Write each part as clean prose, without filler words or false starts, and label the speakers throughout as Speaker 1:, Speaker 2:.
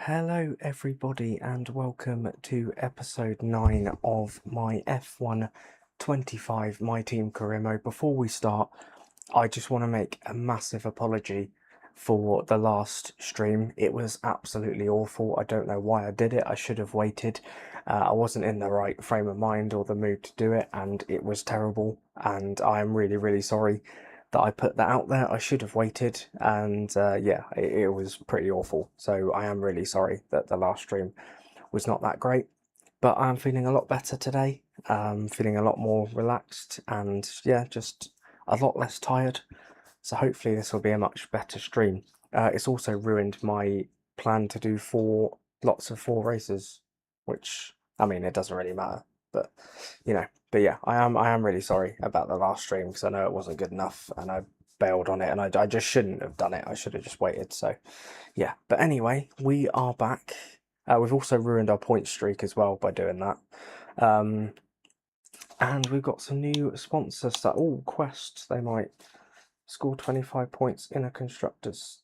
Speaker 1: Hello, everybody, and welcome to episode 9 of my F1 25 My Team career mode. Before we start, I just want to make a massive apology for the last stream. It was absolutely awful. I don't know why I did it. I should have waited. I wasn't in the right frame of mind or the mood to do it, and it was terrible. And I am really, really sorry that I put that out there. I should have waited, and yeah, it was pretty awful. So I am really sorry that the last stream was not that great, but I'm feeling a lot better today. Feeling a lot more relaxed, and yeah, just a lot less tired. So hopefully this will be a much better stream. It's also ruined my plan to do lots of four races, which I mean it doesn't really matter, but you know. But yeah, I am really sorry about the last stream because I know it wasn't good enough and I bailed on it and I just shouldn't have done it. I should have just waited. So yeah, but anyway, we are back. We've also ruined our point streak as well by doing that. And we've got some new sponsors that Quest, they might score 25 points in a constructor's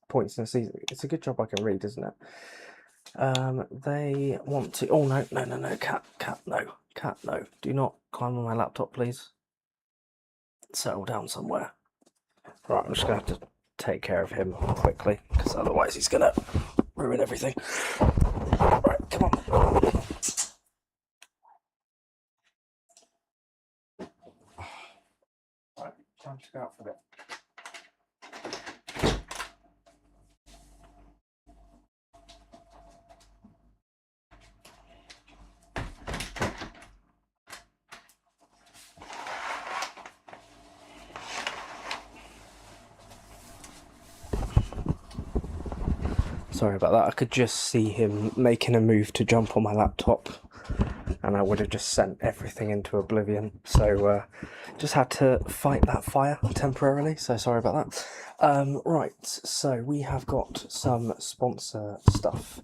Speaker 1: points in a season. It's a good job I can read, isn't it? They want to. Oh no, no, no, no, cat, no, cat, no. Do not climb on my laptop, please. Settle down somewhere. Right, I'm just gonna have to take care of him quickly because otherwise he's gonna ruin everything. Right, come on. Right, time to go out for a bit. Sorry about that. I could just see him making a move to jump on my laptop, and I would have just sent everything into oblivion. So just had to fight that fire temporarily. So sorry about that. Right, so we have got some sponsor stuff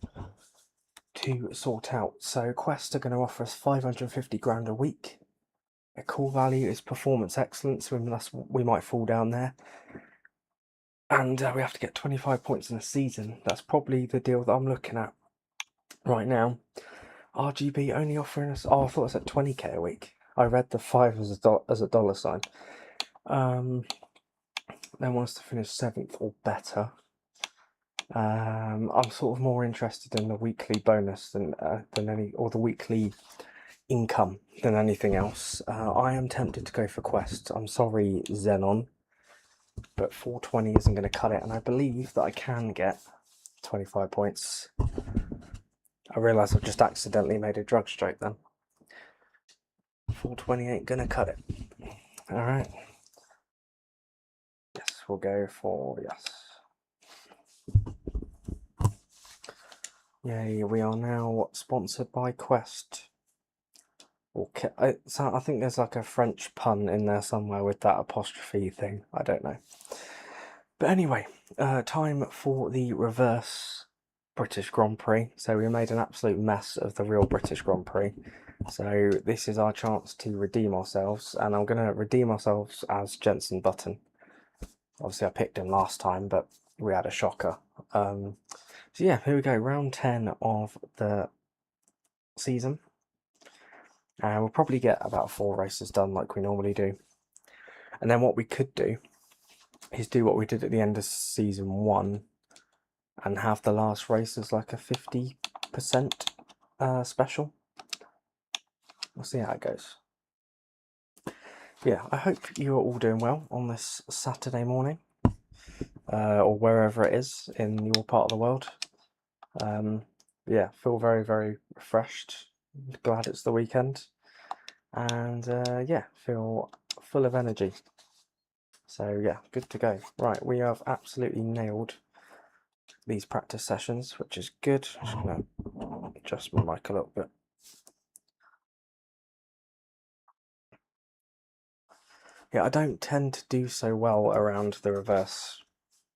Speaker 1: to sort out. So Quest are going to offer us 550 grand a week. A core value is performance excellence, we might fall down there. And we have to get 25 points in a season. That's probably the deal that I'm looking at right now. RGB only offering us. Oh, I thought it was at 20k a week. I read the 5 as a dollar sign. They want us to finish 7th or better. I'm sort of more interested in the weekly bonus than the weekly income than anything else. I am tempted to go for Quest. I'm sorry, Xenon, but 420 isn't going to cut it, and I believe that I can get 25 points. I realise I've just accidentally made a drug joke then. 420 ain't going to cut it. Alright. Yes, we'll go for yes. Yay, we are now sponsored by Quest. So I think there's like a French pun in there somewhere with that apostrophe thing. I don't know. But anyway, time for the reverse British Grand Prix. So we made an absolute mess of the real British Grand Prix. So this is our chance to redeem ourselves, and I'm going to redeem ourselves as Jenson Button. Obviously I picked him last time, but we had a shocker. So yeah, here we go, round 10 of the season. And we'll probably get about 4 races done like we normally do. And then what we could do is do what we did at the end of season 1 and have the last race as like a 50% special. We'll see how it goes. Yeah, I hope you are all doing well on this Saturday morning, or wherever it is in your part of the world. Yeah, feel very, very refreshed. Glad it's the weekend, and yeah, feel full of energy. So yeah, good to go. Right, we have absolutely nailed these practice sessions, which is good. I'm just gonna adjust my mic a little bit. Yeah, I don't tend to do so well around the reverse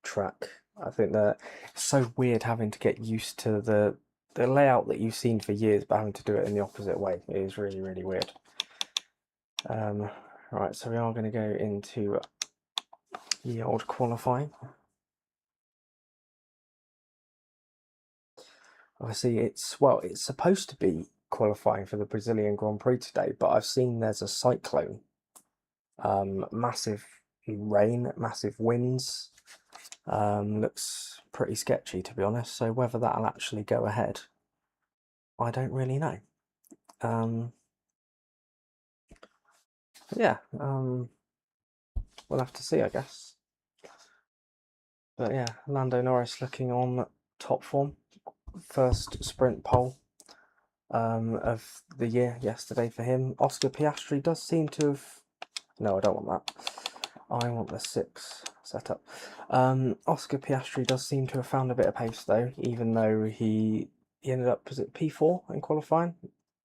Speaker 1: track. I think that it's so weird having to get used to the layout that you've seen for years, but having to do it in the opposite way. It is really, really weird. Right, so we are going to go into the old qualifying. Obviously, it's supposed to be qualifying for the Brazilian Grand Prix today, but I've seen there's a cyclone, massive rain, massive winds. Looks pretty sketchy, to be honest. So whether that'll actually go ahead, I don't really know. Yeah, we'll have to see, I guess. But yeah, Lando Norris looking on top form. First sprint pole of the year yesterday for him. Oscar Piastri does seem to have... No, I don't want that. I want the 6 setup. Oscar Piastri does seem to have found a bit of pace though, even though he ended up, was it P4 in qualifying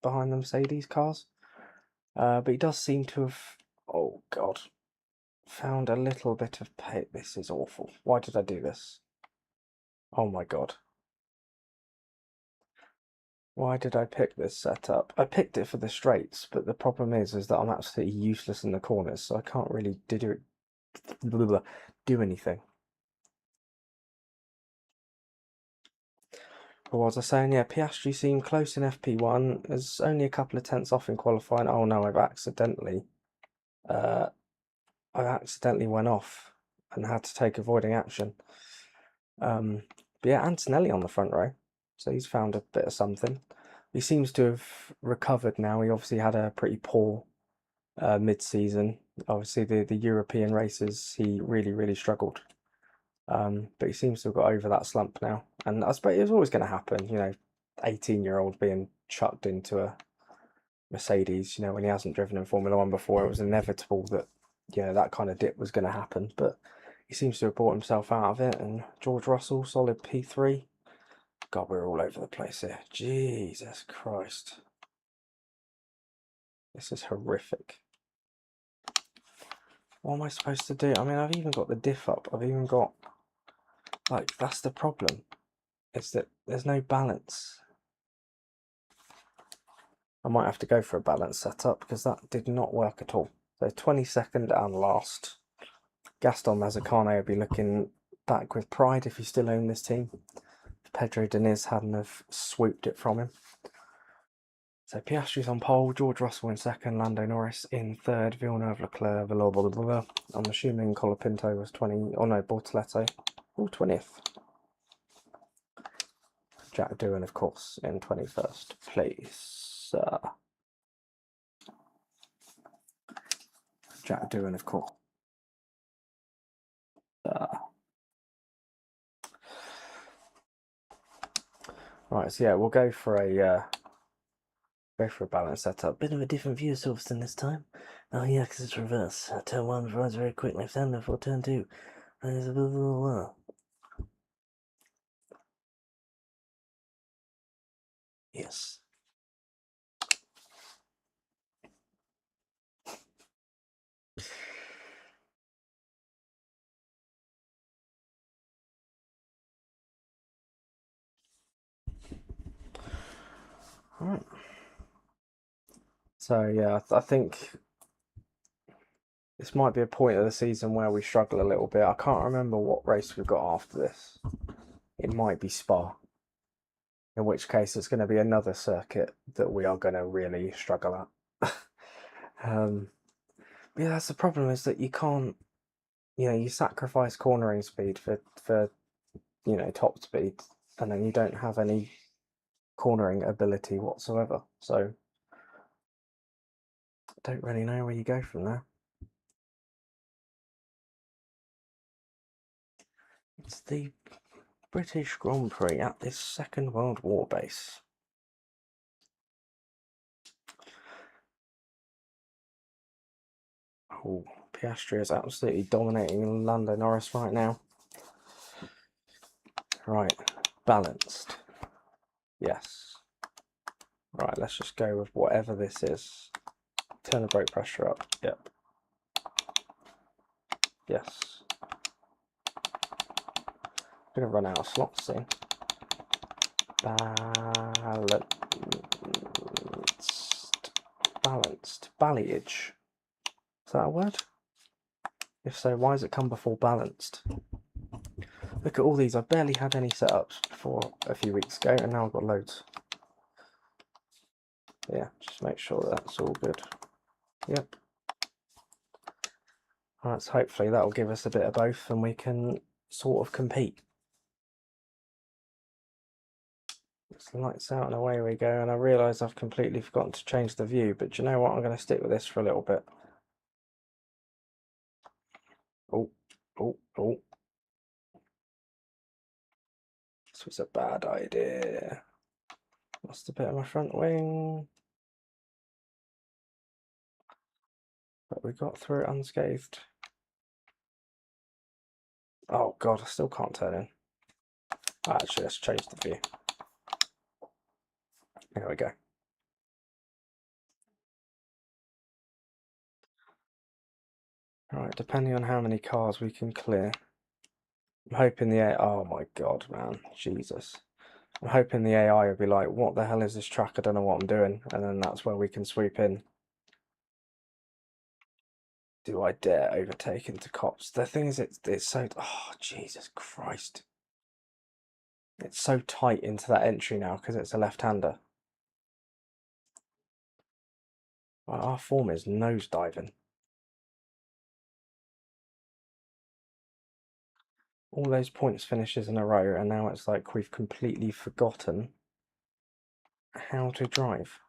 Speaker 1: behind the Mercedes cars? But he does seem to have, oh god, found a little bit of pace. This is awful. Why did I do this? Oh my god. Why did I pick this setup? I picked it for the straights, but the problem is that I'm absolutely useless in the corners, so I can't really do anything. What was I saying? Yeah, Piastri seemed close in FP1. There's only a couple of tenths off in qualifying. Oh no, I've accidentally went off and had to take avoiding action. But yeah, Antonelli on the front row, so he's found a bit of something. He seems to have recovered now. He obviously had a pretty poor mid-season. Obviously, the European races, he really struggled. But he seems to have got over that slump now. And I suppose it was always going to happen, you know, 18-year-old being chucked into a Mercedes, you know, when he hasn't driven in Formula One before, it was inevitable that, you know, that kind of dip was going to happen. But he seems to have brought himself out of it. And George Russell, solid P3. God, we're all over the place here. Jesus Christ. This is horrific. What am I supposed to do? I mean, I've even got the diff up. I've even got, like, that's the problem. It's that there's no balance. I might have to go for a balance setup because that did not work at all. So 22nd and last. Gaston Mazzacane will be looking back with pride if he still owned this team. Pedro Diniz hadn't have swooped it from him. So Piastri's on pole, George Russell in second, Lando Norris in third, Villeneuve, Leclerc, blah, blah, blah, blah. I'm assuming Colapinto was 20, oh no, Bortoleto, 20th. Jack Doohan, of course, in 21st place. Jack Doohan, of course. Right, so yeah, we'll go for a balance setup. Bit of a different view of Silverstone this time. Oh yeah, because it's reverse. Turn 1 rides very quick, left hander for turn 2. Yes. Alright. So yeah, I think this might be a point of the season where we struggle a little bit. I can't remember what race we've got after this. It might be Spa. In which case it's going to be another circuit that we are going to really struggle at. Yeah, that's the problem, is that you can't, you know, you sacrifice cornering speed for you know, top speed, and then you don't have any cornering ability whatsoever. So I don't really know where you go from there. It's the British Grand Prix at this Second World War base. Oh, Piastri is absolutely dominating Lando Norris right now. Right, balanced. Yes. Right, let's just go with whatever this is. Turn the brake pressure up. Yep. Yes. I'm gonna run out of slots soon. Balanced. Balayage. Is that a word? If so, why does it come before balanced? Look at all these. I barely had any setups before a few weeks ago, and now I've got loads. Yeah, just make sure that's all good. Yep. Alright, so hopefully that'll give us a bit of both and we can sort of compete. It's lights out and away we go, and I realise I've completely forgotten to change the view, but do you know what? I'm going to stick with this for a little bit. Oh, oh. This was a bad idea. Lost a bit of my front wing. But we got through it unscathed. Oh god, I still can't turn in. Actually, let's change the view. There we go. Right, depending on how many cars we can clear. I'm hoping the AI... Oh my god, man. Jesus. I'm hoping the AI will be like, what the hell is this track? I don't know what I'm doing. And then that's where we can sweep in. Do I dare overtake into cops? The thing is, it's so... Oh, Jesus Christ. It's so tight into that entry now because it's a left-hander. Well, our form is nosediving. All those points finishes in a row, and now it's like we've completely forgotten how to drive.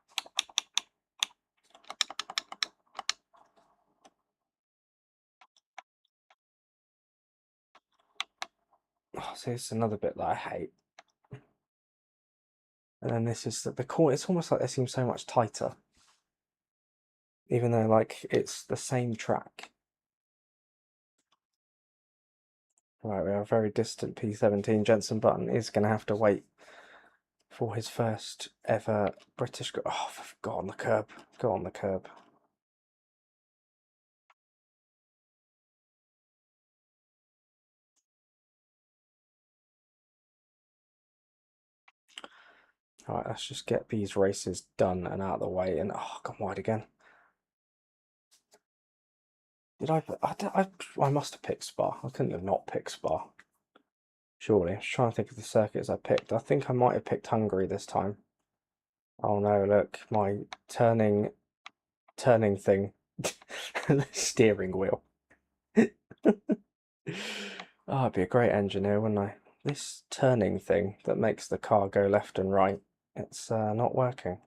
Speaker 1: Oh, so it's another bit that I hate. And then this is the corner. It's almost like they seem so much tighter, even though like it's the same track. Right, we are a very distant P17. Jenson Button is going to have to wait for his first ever British. Oh, go on the curb. Go on the curb. Alright, let's just get these races done and out of the way. And oh, gone wide again. Did I must have picked Spa. I couldn't have not picked Spa. Surely. I was trying to think of the circuits I picked. I think I might have picked Hungary this time. Oh no, look, my turning thing. The steering wheel. Oh, I'd be a great engineer, wouldn't I? This turning thing that makes the car go left and right, it's not working.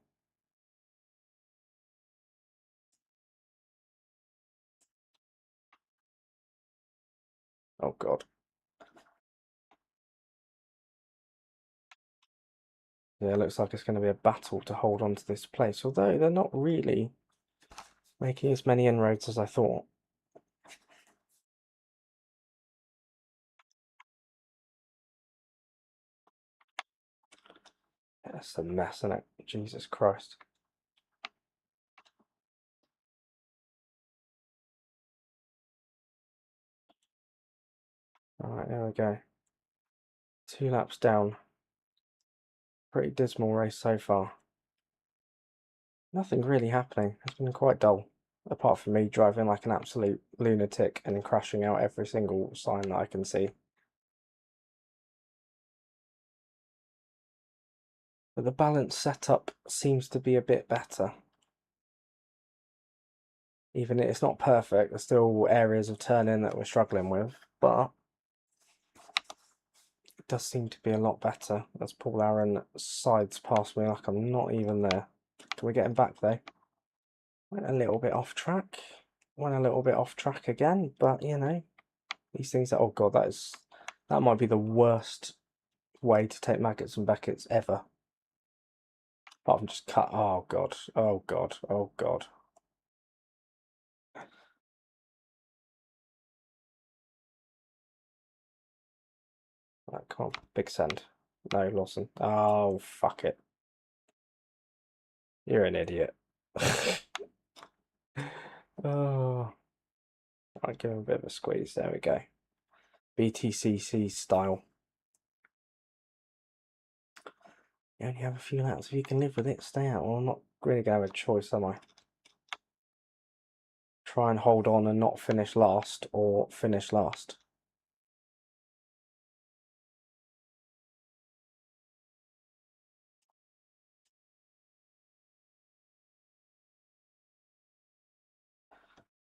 Speaker 1: Oh god. Yeah, it looks like it's going to be a battle to hold on to this place, although they're not really making as many inroads as I thought. Yeah, it's a mess, isn't it? Jesus Christ. Alright, there we go. 2 laps down. Pretty dismal race so far. Nothing really happening. It's been quite dull. Apart from me driving like an absolute lunatic and crashing out every single sign that I can see. But the balance setup seems to be a bit better. Even if it's not perfect, there's still areas of turning that we're struggling with, but it does seem to be a lot better as Paul Aaron sides past me like I'm not even there. Can we get him back though? Went a little bit off track. Went a little bit off track again, but you know, these things are, oh god, that might be the worst way to take Maggots and Beckett's ever. Apart from just cut, oh god, oh god, oh god. Right, come on, big send. No, Lawson. Oh, fuck it. You're an idiot. Oh, I'll give him a bit of a squeeze. There we go. BTCC style. You only have a few laps. If you can live with it, stay out. Well, I'm not really going to have a choice, am I? Try and hold on and not finish last, or finish last.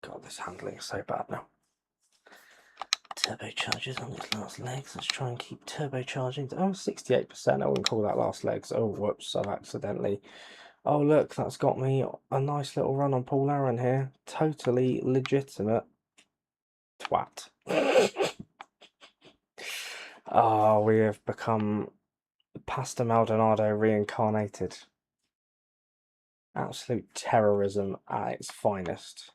Speaker 1: God, this handling is so bad now. Turbochargers on its last legs. Let's try and keep turbocharging. Oh, 68%. I wouldn't call that last legs. Oh, whoops, I've accidentally. Oh, look, that's got me a nice little run on Paul Aaron here. Totally legitimate. Twat. Oh, we have become Pasta Maldonado reincarnated. Absolute terrorism at its finest.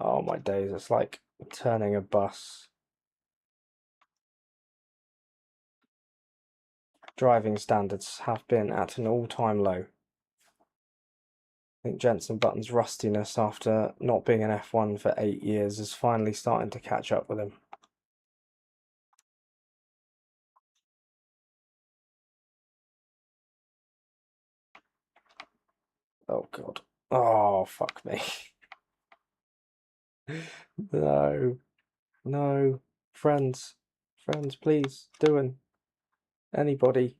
Speaker 1: Oh my days, it's like turning a bus. Driving standards have been at an all-time low. I think Jenson Button's rustiness after not being an F1 for 8 years is finally starting to catch up with him. Oh god. Oh, fuck me. No. No. Friends. Friends, please. Doing. Anybody.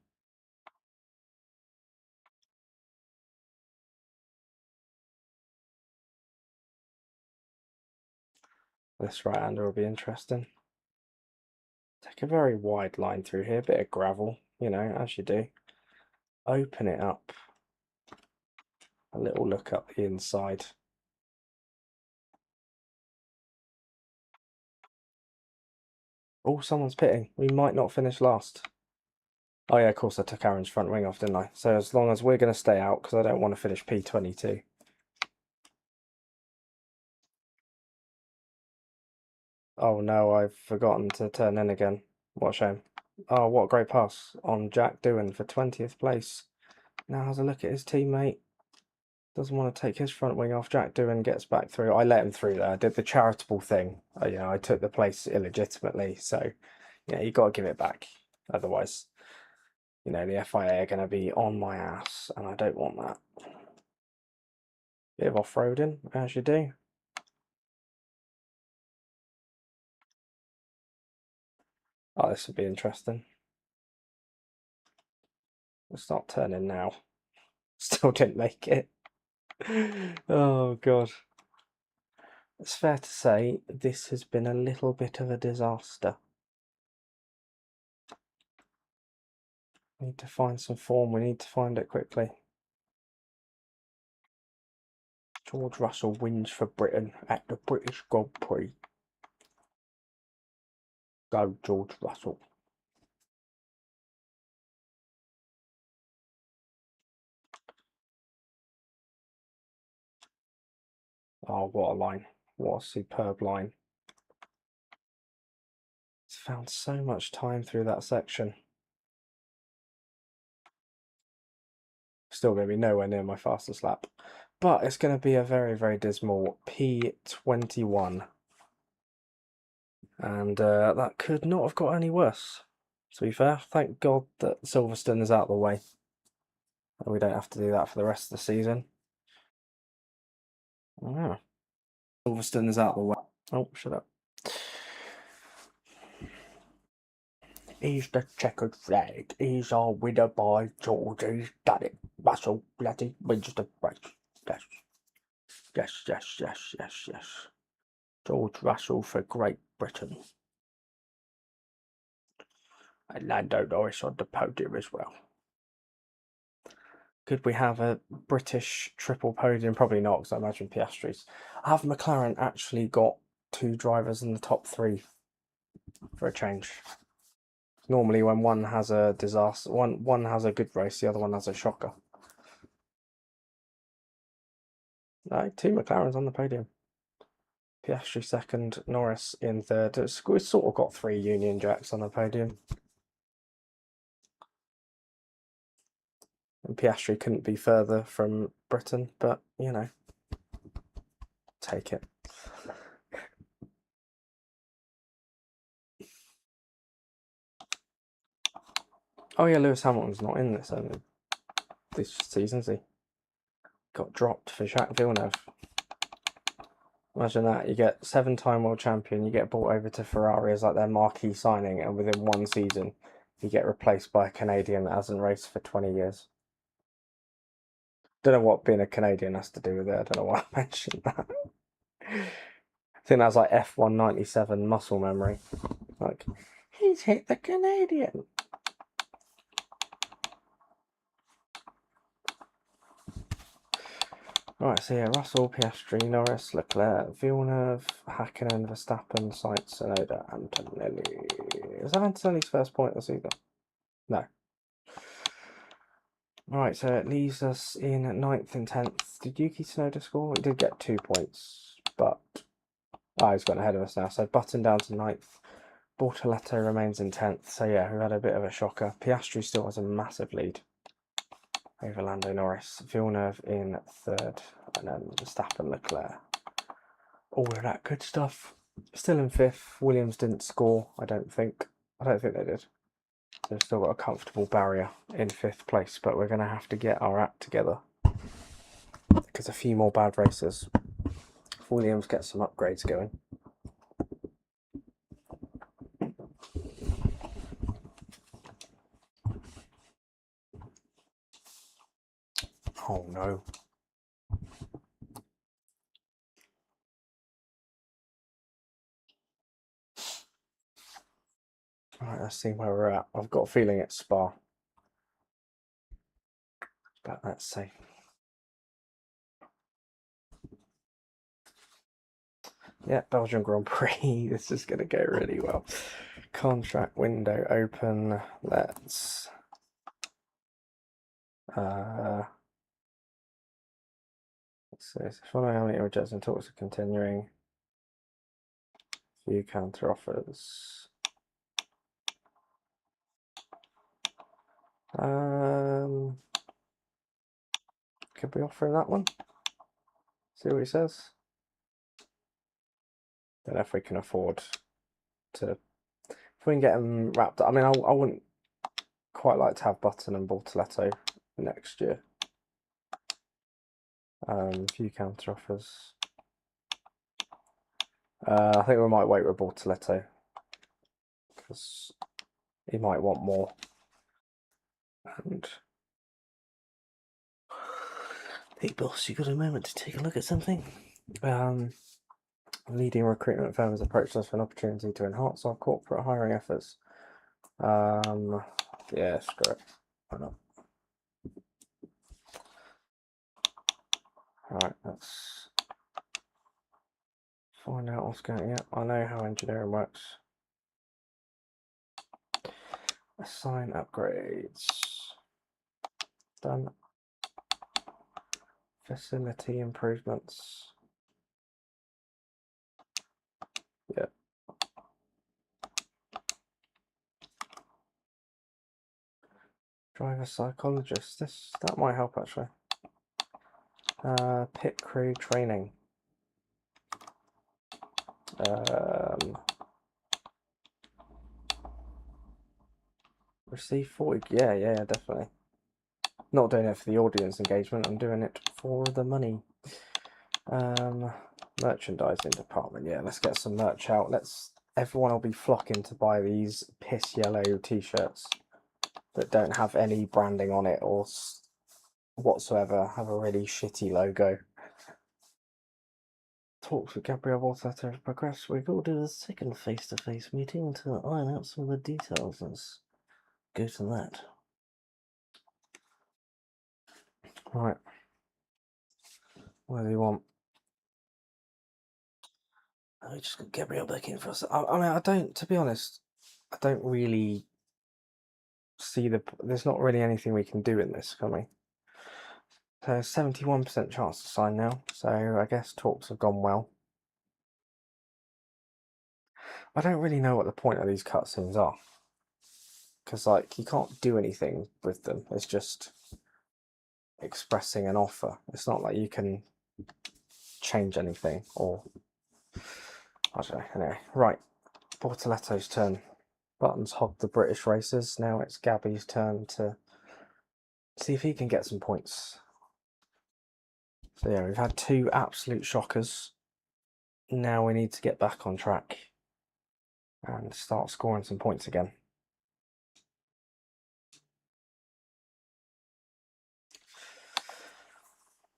Speaker 1: This right-hander will be interesting. Take a very wide line through here. Bit of gravel, you know, as you do. Open it up. A little look up the inside. Oh, someone's pitting. We might not finish last. Oh yeah, of course I took Aaron's front wing off, didn't I? So as long as we're going to stay out, because I don't want to finish P22. Oh no, I've forgotten to turn in again. What a shame. Oh, what a great pass on Jack Doohan for 20th place. Now has a look at his teammate. Doesn't want to take his front wing off. Jack Doohan gets back through. I let him through there. I did the charitable thing. You know, I took the place illegitimately. So, yeah, you got to give it back. Otherwise, you know, the FIA are going to be on my ass, and I don't want that. Bit of off-roading, as you do. Oh, this would be interesting. We'll start turning now. Still didn't make it. Oh, God. It's fair to say this has been a little bit of a disaster. We need to find some form. We need to find it quickly. George Russell wins for Britain at the British Grand Prix. Go, George Russell. Oh, what a line. What a superb line. It's found so much time through that section. Still going to be nowhere near my fastest lap. But it's going to be a very, very dismal P21. And that could not have got any worse. To be fair, thank God that Silverstone is out of the way. And we don't have to do that for the rest of the season. Oh. Silverstone is out of the way. Oh, shut up. He's the checkered flag. He's our winner by George. He's done it. Russell bloody wins the race. Yes. Yes, yes, yes, yes, yes. George Russell for Great Britain. And Lando Norris on the podium as well. Could we have a British triple podium? Probably not, because I imagine Piastri's. Have McLaren actually got 2 drivers in the top 3 for a change? Normally, when one has a disaster, one has a good race, the other one has a shocker. No, 2 McLarens on the podium. Piastri second, Norris in third. We've sort of got 3 Union Jacks on the podium. And Piastri couldn't be further from Britain, but, you know, take it. Oh yeah, Lewis Hamilton's not in this season, is he? Got dropped for Jacques Villeneuve. Imagine that, you get 7-time world champion, you get brought over to Ferrari as like their marquee signing, and within 1 season, you get replaced by a Canadian that hasn't raced for 20 years. Don't know what being a Canadian has to do with it. I don't know why I mentioned that. I think that's like F197 muscle memory. Like, he's hit the Canadian. Right, so yeah, Russell, Piastri, Norris, Leclerc, Villeneuve, Hakkinen, Verstappen, Sainz, Tsunoda, Antonelli. Is that Antonelli's first point of the season? No. Right, so it leaves us in 9th and 10th. Did Yuki Tsunoda score? He did get 2 points, but he's gone ahead of us now. So Button down to 9th. Bortoletto remains in 10th. So yeah, we've had a bit of a shocker. Piastri still has a massive lead over Lando Norris. Villeneuve in 3rd, and then Verstappen, Leclerc. All of that good stuff. Still in 5th. Williams didn't score, I don't think. I don't think they did. They've still got a comfortable barrier in 5th place, but we're going to have to get our act together. Because a few more bad races. If Williams gets some upgrades going. Oh no. Alright, let's see where we're at. I've got a feeling it's Spa. But let's see. Yeah, Belgian Grand Prix. This is going to go really well. Contract window open. Let's see. Following how many images and talks are continuing. Few counter offers. Could we offer that one? See what he says. Don't know if we can afford to. If we can get them wrapped up. I mean, I wouldn't quite like to have Button and Bortoletto next year. Few counter offers. I think we might wait with Bortoletto because he might want more. And hey, boss, you got a moment to take a look at something? Leading recruitment firms approached us for an opportunity to enhance our corporate hiring efforts. Yeah, screw it. Why not? Alright, let's find out what's going on. Yeah, I know how engineering works. Assign upgrades. Done. Facility improvements. Yeah. Driver psychologist. That might help actually. Pit crew training. Receive 40. Yeah, definitely. Not doing it for the audience engagement. I'm doing it for the money. Merchandising department. Yeah, let's get some merch out. Everyone will be flocking to buy these piss yellow t-shirts that don't have any branding on it or whatsoever. Have a really shitty logo. Talks with Gabriel Bortoletto have progressed. We've got to do a second face-to-face meeting to iron out some of the details. Let's go to that. Right. What do you want? I just got Gabriel back in for us. I mean, to be honest, I don't really see there's not really anything we can do in this, can we? So 71% chance to sign now, so I guess talks have gone well. I don't really know what the point of these cutscenes are. Because, like, you can't do anything with them. It's just expressing an offer. It's not like you can change anything or... I don't know. Anyway, right. Bortoletto's turn. Buttons hogged the British races. Now it's Gabby's turn to see if he can get some points. So yeah, we've had 2 absolute shockers. Now we need to get back on track and start scoring some points again.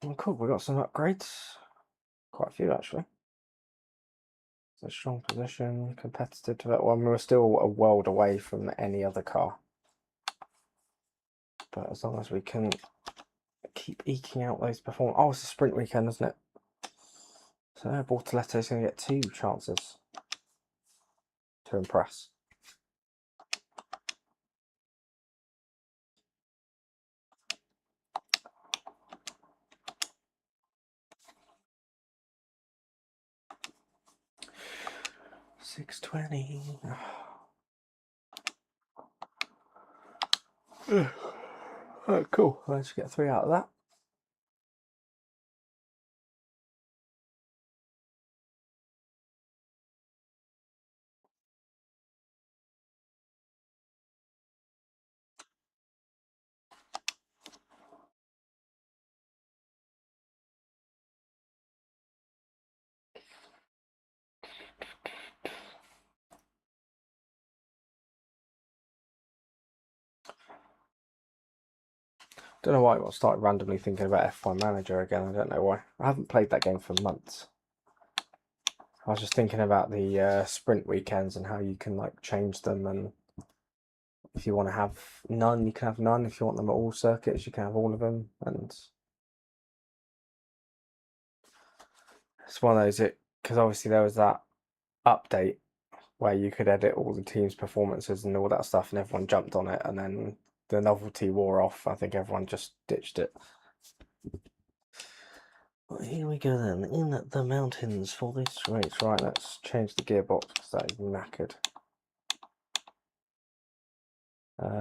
Speaker 1: Oh, cool, we got some upgrades. Quite a few, actually. So strong position, competitive to that one. We're still a world away from any other car. But as long as we can keep eking out those performances. Oh, it's a sprint weekend, isn't it? So Bortoletto's going to get 2 chances to impress. $6.20. Oh, cool. Let's get 3 out of that. Don't know why I started randomly thinking about F1 Manager again. I don't know why. I haven't played that game for months. I was just thinking about the sprint weekends and how you can like change them, and if you want to have none, you can have none. If you want them at all circuits, you can have all of them. And it's one of those, because obviously there was that update where you could edit all the team's performances and all that stuff, and everyone jumped on it, and then the novelty wore off. I think everyone just ditched it. Well, here we go then, in the mountains for this race. Right, let's change the gearbox because that is knackered.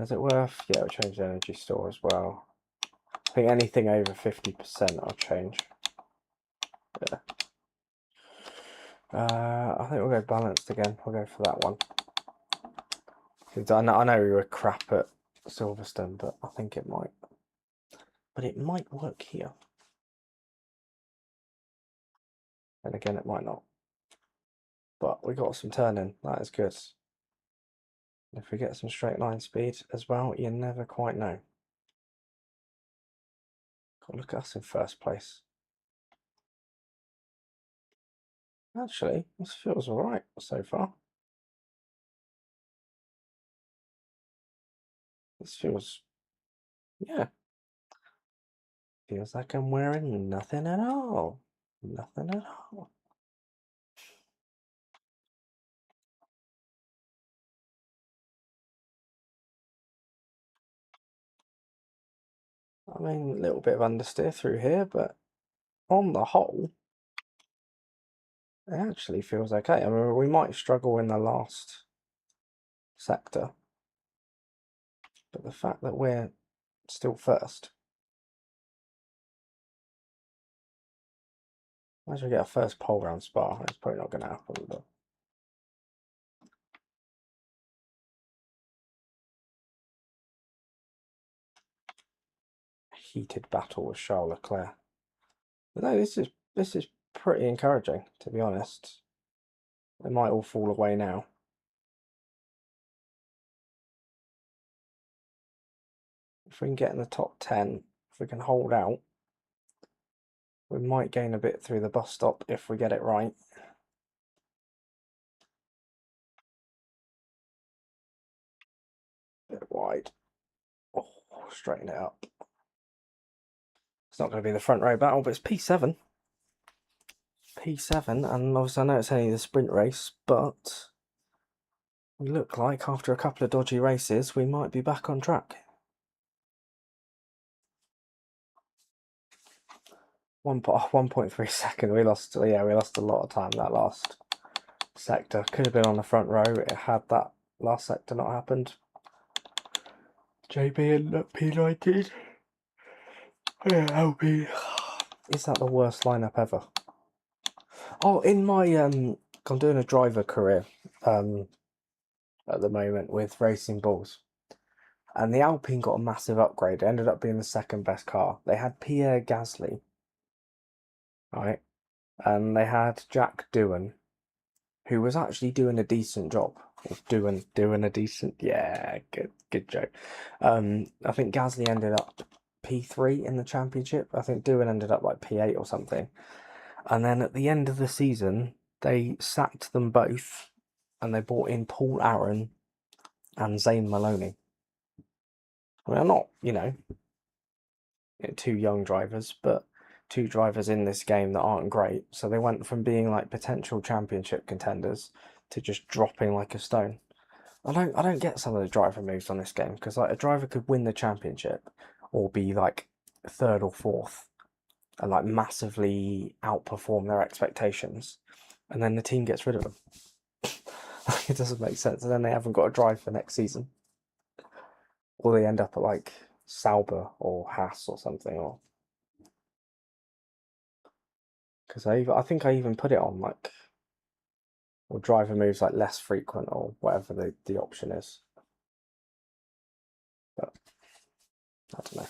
Speaker 1: Is it worth? Yeah, we'll change the energy store as well. I think anything over 50% I'll change. Yeah. I think we'll go balanced again. We'll go for that one. I know we were crap at Silverstone, but I think it might. But it might work here. And again, it might not. But we got some turning. That is good. If we get some straight line speed as well, you never quite know. God, look at us in first place. Actually, this feels alright so far. This feels, yeah. Feels like I'm wearing nothing at all. Nothing at all. I mean, a little bit of understeer through here, but on the whole, it actually feels okay. I mean, we might struggle in the last sector, but the fact that we're still first. As we get our first pole round Spa, it's probably not going to happen, but heated battle with Charles Leclerc. But no, this is pretty encouraging, to be honest. It might all fall away now. If we can get in the top 10, if we can hold out, we might gain a bit through the bus stop if we get it right. Bit wide. Oh, straighten it up. It's not going to be the front row battle, but it's P7. P7, and obviously I know it's only the sprint race, but we look like after a couple of dodgy races, we might be back on track. 1.3 seconds. We lost a lot of time that last sector. Could have been on the front row. It had that last sector not happened. JB and P19. Yeah, LP. Is that the worst lineup ever? Oh, in my I'm doing a driver career at the moment with Racing Bulls, and the Alpine got a massive upgrade. It ended up being the second best car. They had Pierre Gasly, right, and they had Jack Doohan, who was actually doing a decent job. Doing a decent, yeah, good joke. I think Gasly ended up P3 in the championship. I think Doohan ended up like P8 or something. And then at the end of the season, they sacked them both and they brought in Paul Aaron and Zane Maloney. I mean, I'm not, two young drivers, but two drivers in this game that aren't great. So they went from being like potential championship contenders to just dropping like a stone. I don't get some of the driver moves on this game because like a driver could win the championship or be like third or fourth and like massively outperform their expectations, and then the team gets rid of them. It doesn't make sense, and then they haven't got a drive for next season, or they end up at like Sauber or Haas or something, or because I think I even put it on like, or driver moves like less frequent or whatever the option is, but I don't know.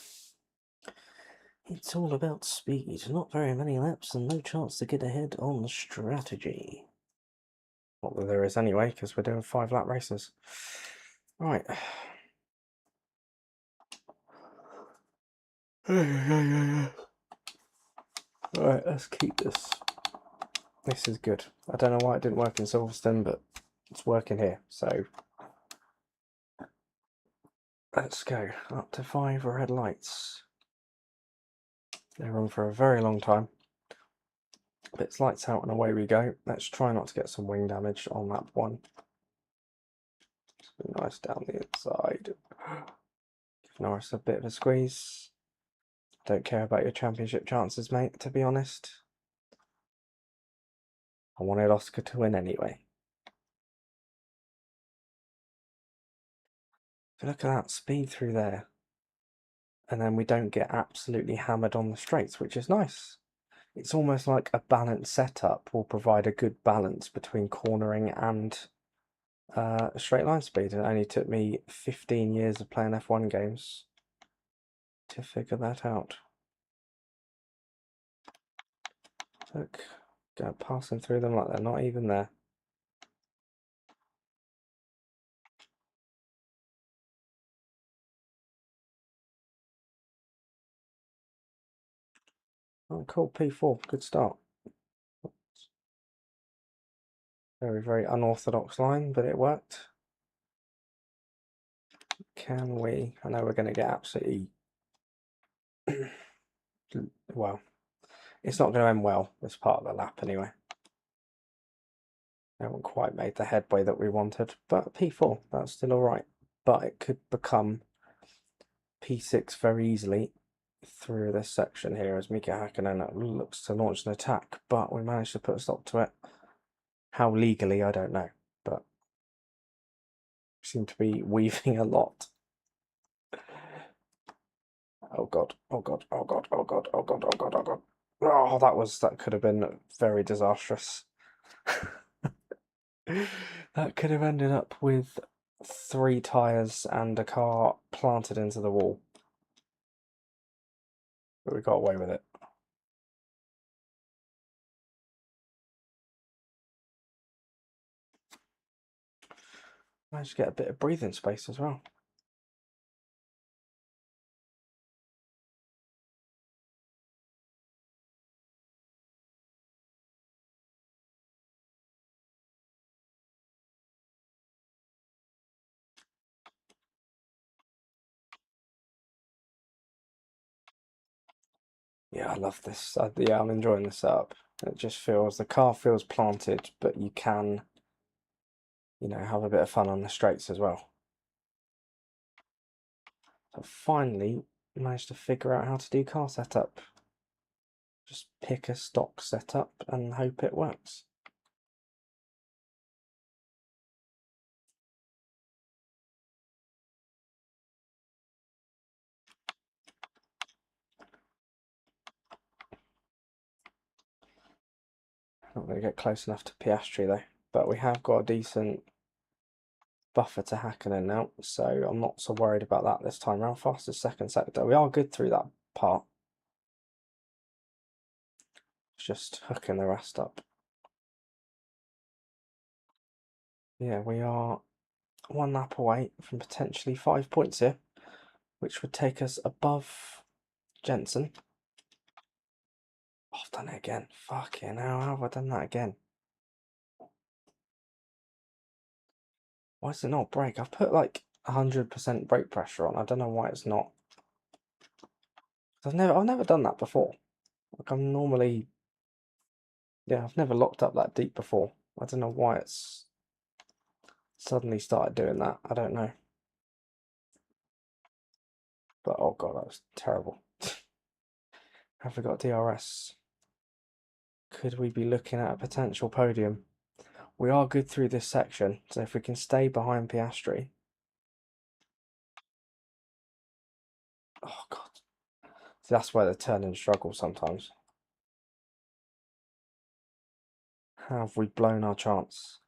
Speaker 1: It's all about speed, not very many laps and no chance to get ahead on the strategy. Not that there is anyway, because we're doing 5-lap races. Right. Right, let's keep this. This is good. I don't know why it didn't work in Silverstone, but it's working here, so let's go. Up to 5 red lights. They're on for a very long time. But it's lights out and away we go. Let's try not to get some wing damage on lap 1. It's nice down the inside. Give Norris a bit of a squeeze. Don't care about your championship chances, mate, to be honest. I wanted Oscar to win anyway. Look at that speed through there. And then we don't get absolutely hammered on the straights, which is nice. It's almost like a balanced setup will provide a good balance between cornering and straight line speed. And it only took me 15 years of playing F1 games to figure that out. Look, go passing through them like they're not even there. Oh, cool, P4, good start. Very, very unorthodox line, but it worked. Can we? I know we're going to get absolutely. Well, it's not going to end well, this part of the lap anyway. I haven't quite made the headway that we wanted, but P4, that's still alright. But it could become P6 very easily through this section here as Mika Hakkinen looks to launch an attack, but we managed to put a stop to it. How legally, I don't know, but we seem to be weaving a lot. Oh god, oh god, oh god, oh god, oh god, oh god, oh god. Oh, that could have been very disastrous. That could have ended up with 3 tyres and a car planted into the wall. But we got away with it. Managed to get a bit of breathing space as well. Yeah, I love this. Yeah, I'm enjoying the setup. It just feels, the car feels planted, but you can, have a bit of fun on the straights as well. So finally managed to figure out how to do car setup. Just pick a stock setup and hope it works. Not going to get close enough to Piastri though, but we have got a decent buffer to Hakkinen now, so I'm not so worried about that this time around. Fastest second sector. We are good through that part. It's just hooking the rest up. Yeah, we are 1 lap away from potentially 5 points here, which would take us above Jensen. Oh, I've done it again. Fucking hell, how have I done that again? Why does it not brake? I've put like 100% brake pressure on. I don't know why it's not. I've never done that before. Like I'm normally, yeah, I've never locked up that deep before. I don't know why it's suddenly started doing that. I don't know. But oh god, that was terrible. Have we got DRS? Could we be looking at a potential podium? We are good through this section, so if we can stay behind Piastri. Oh god. So that's where the turn and struggle sometimes. Have we blown our chance?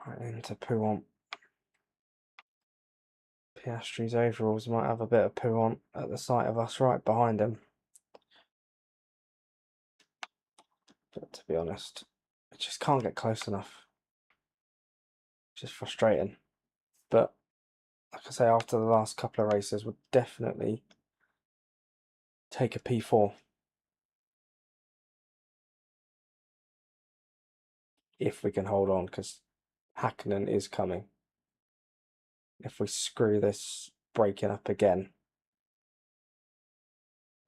Speaker 1: Right into poo on. Piastri's overalls might have a bit of poo on at the sight of us right behind him. But to be honest, I just can't get close enough. It's just frustrating. But like I say, after the last couple of races, we'll definitely take a P4. If we can hold on, because Hakkinen is coming. If we screw this breaking up again,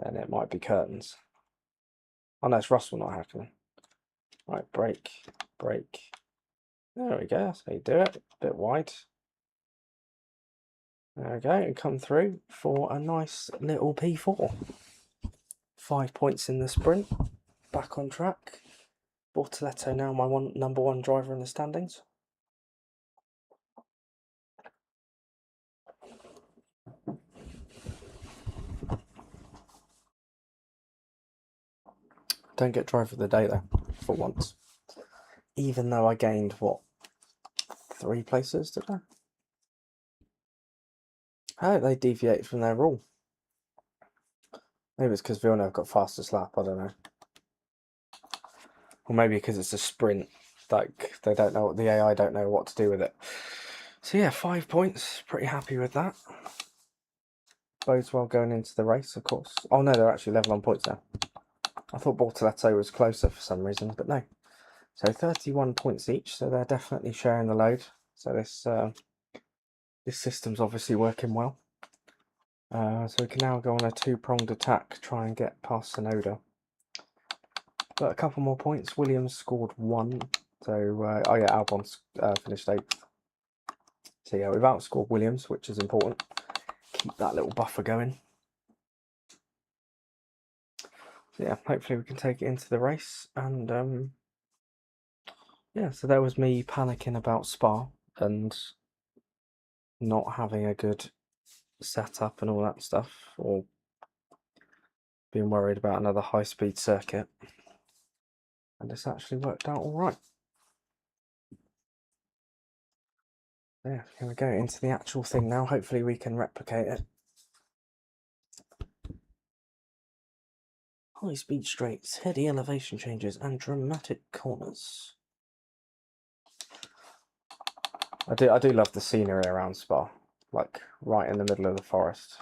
Speaker 1: then it might be curtains. Oh no, it's Russell, not Hakkinen. Right, brake, brake. There we go, that's how you do it. A bit wide. There we go, and come through for a nice little P4. 5 points in the sprint. Back on track. Bortoleto now my number one driver in the standings. Don't get driver of the day though, for once. Even though I gained, what, 3 places, did I? I hope they deviate from their rule. Maybe it's because Villeneuve got fastest lap, I don't know. Or maybe because it's a sprint, like they don't know, the AI don't know what to do with it. So yeah, 5 points, pretty happy with that. Bodes well going into the race, of course. Oh no, they're actually level on points now. I thought Bortoleto was closer for some reason, but no. So 31 points each, so they're definitely sharing the load. So this system's obviously working well. So we can now go on a 2-pronged attack, try and get past Sonoda. But a couple more points. Williams scored 1. So, oh yeah, Albon finished 8th. So yeah, we've outscored Williams, which is important. Keep that little buffer going. So yeah, hopefully we can take it into the race. And yeah, so there was me panicking about Spa and not having a good setup and all that stuff, or being worried about another high-speed circuit. And it's actually worked out all right. Yeah, here we go into the actual thing now. Hopefully we can replicate it. High-speed straights, heady elevation changes, and dramatic corners. I do love the scenery around Spa, like right in the middle of the forest.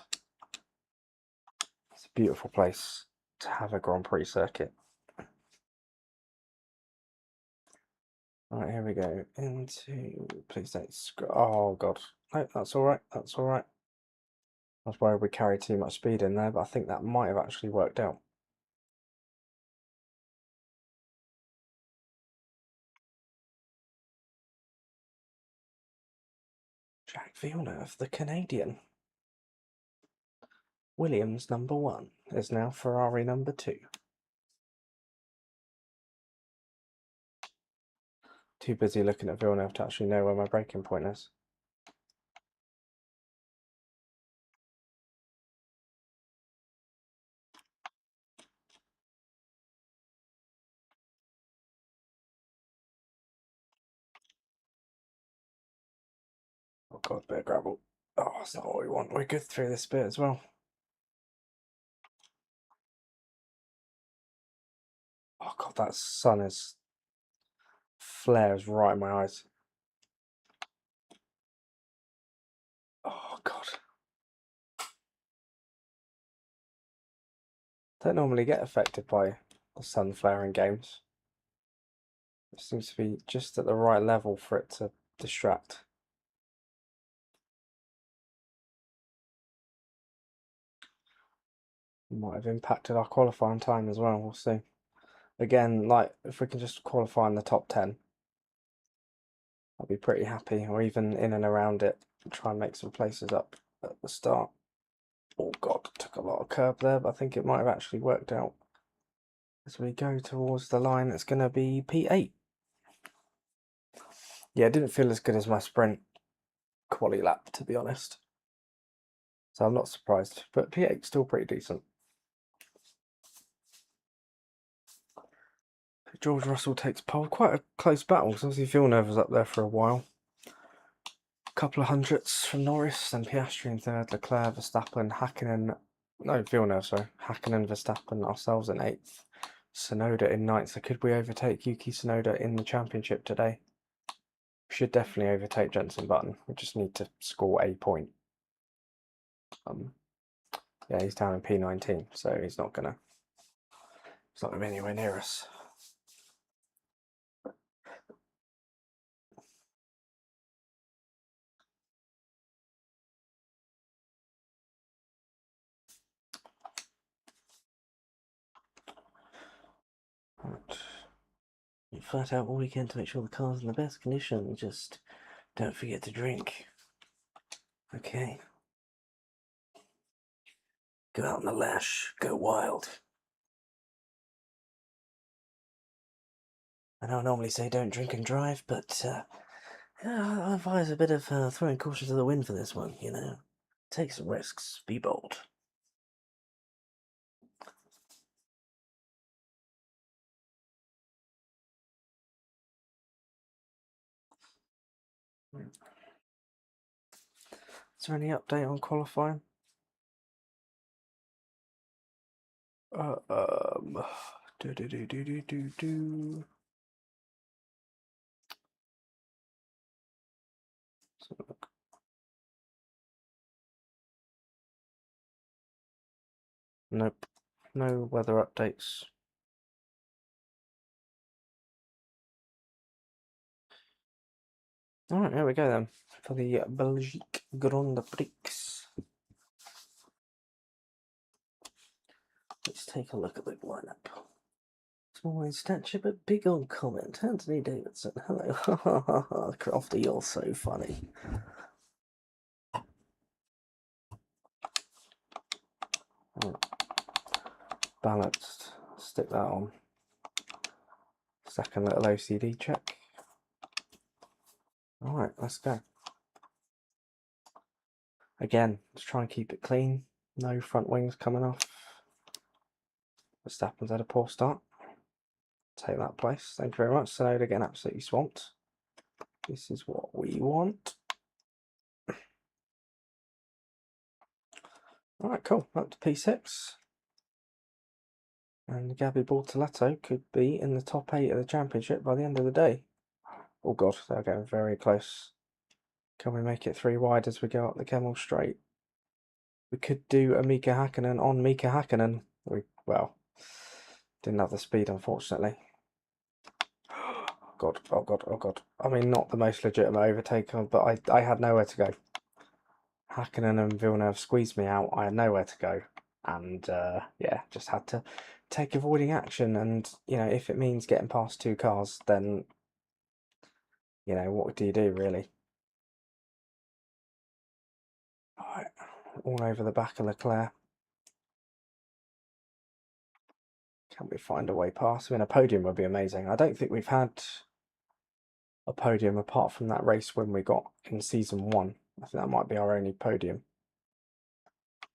Speaker 1: It's a beautiful place to have a Grand Prix circuit. Right, here we go into, please don't screw, oh god, no, that's all right, that's all right. I was worried we carried too much speed in there, but I think that might have actually worked out. Jacques Villeneuve, the Canadian. Williams number 1 is now Ferrari number 2. Too busy looking at Villeneuve to actually know where my braking point is. Oh god, bit of gravel. Oh, that's not what we want. We're good through this bit as well. that sun is flares right in my eyes. Oh God. Don't normally get affected by the sun flaring games. It seems to be just at the right level for it to distract. Might have impacted our qualifying time as well, we'll see. Again, like, if we can just qualify in the top 10, I'll be pretty happy, or even in and around it, try and make some places up at the start. Oh God, took a lot of curb there, but I think it might have actually worked out. As we go towards the line, it's going to be P8. Yeah, it didn't feel as good as my sprint quali lap, to be honest. So I'm not surprised, but P8's still pretty decent. George Russell takes pole. Quite a close battle, because obviously Villeneuve was up there for a while. A couple of hundredths from Norris, then Piastri in third, Leclerc, Verstappen, Hakkinen. No, Villeneuve, sorry. Hakkinen, Verstappen, ourselves in 8th. Tsunoda in 9th. So could we overtake Yuki Tsunoda in the championship today? We should definitely overtake Jenson Button. We just need to score a point. Yeah, he's down in P19, so he's not gonna be anywhere near us. Right. You flat out all weekend to make sure the car's in the best condition. Just don't forget to drink. Okay. Go out on the lash. Go wild. I know I normally say don't drink and drive, but I advise a bit of throwing caution to the wind for this one, you know. Take some risks. Be bold. Is there any update on qualifying? Do do do do do do do. Nope. No weather updates. Alright, here we go then. For the Belgique Grand Prix. Let's take a look at the lineup. Small in stature, but big on comment. Anthony Davidson. Hello. Crofty, you're so funny. Balanced. Stick that on. Second little OCD check. Alright, let's go. Again, let's try and keep it clean. No front wings coming off. Verstappen's had a poor start. Take that place. Thank you very much. Tsunoda getting absolutely swamped. This is what we want. Alright, cool. Up to P6. And Gabby Bortoletto could be in the top 8 of the championship by the end of the day. Oh God, they're getting very close. Can we make it 3 wide as we go up the Kemmel Straight? We could do a Mika Hakkinen on Mika Hakkinen. Well, didn't have the speed, unfortunately. God, oh God, oh God. I mean, not the most legitimate overtake, but I had nowhere to go. Hakkinen and Villeneuve squeezed me out. I had nowhere to go. And yeah, just had to take avoiding action. And, you know, if it means getting past 2 cars, then, you know, what do you do, really? Alright, all over the back of Leclerc. Can we find a way past? I mean, a podium would be amazing. I don't think we've had a podium apart from that race when we got in season 1. I think that might be our only podium.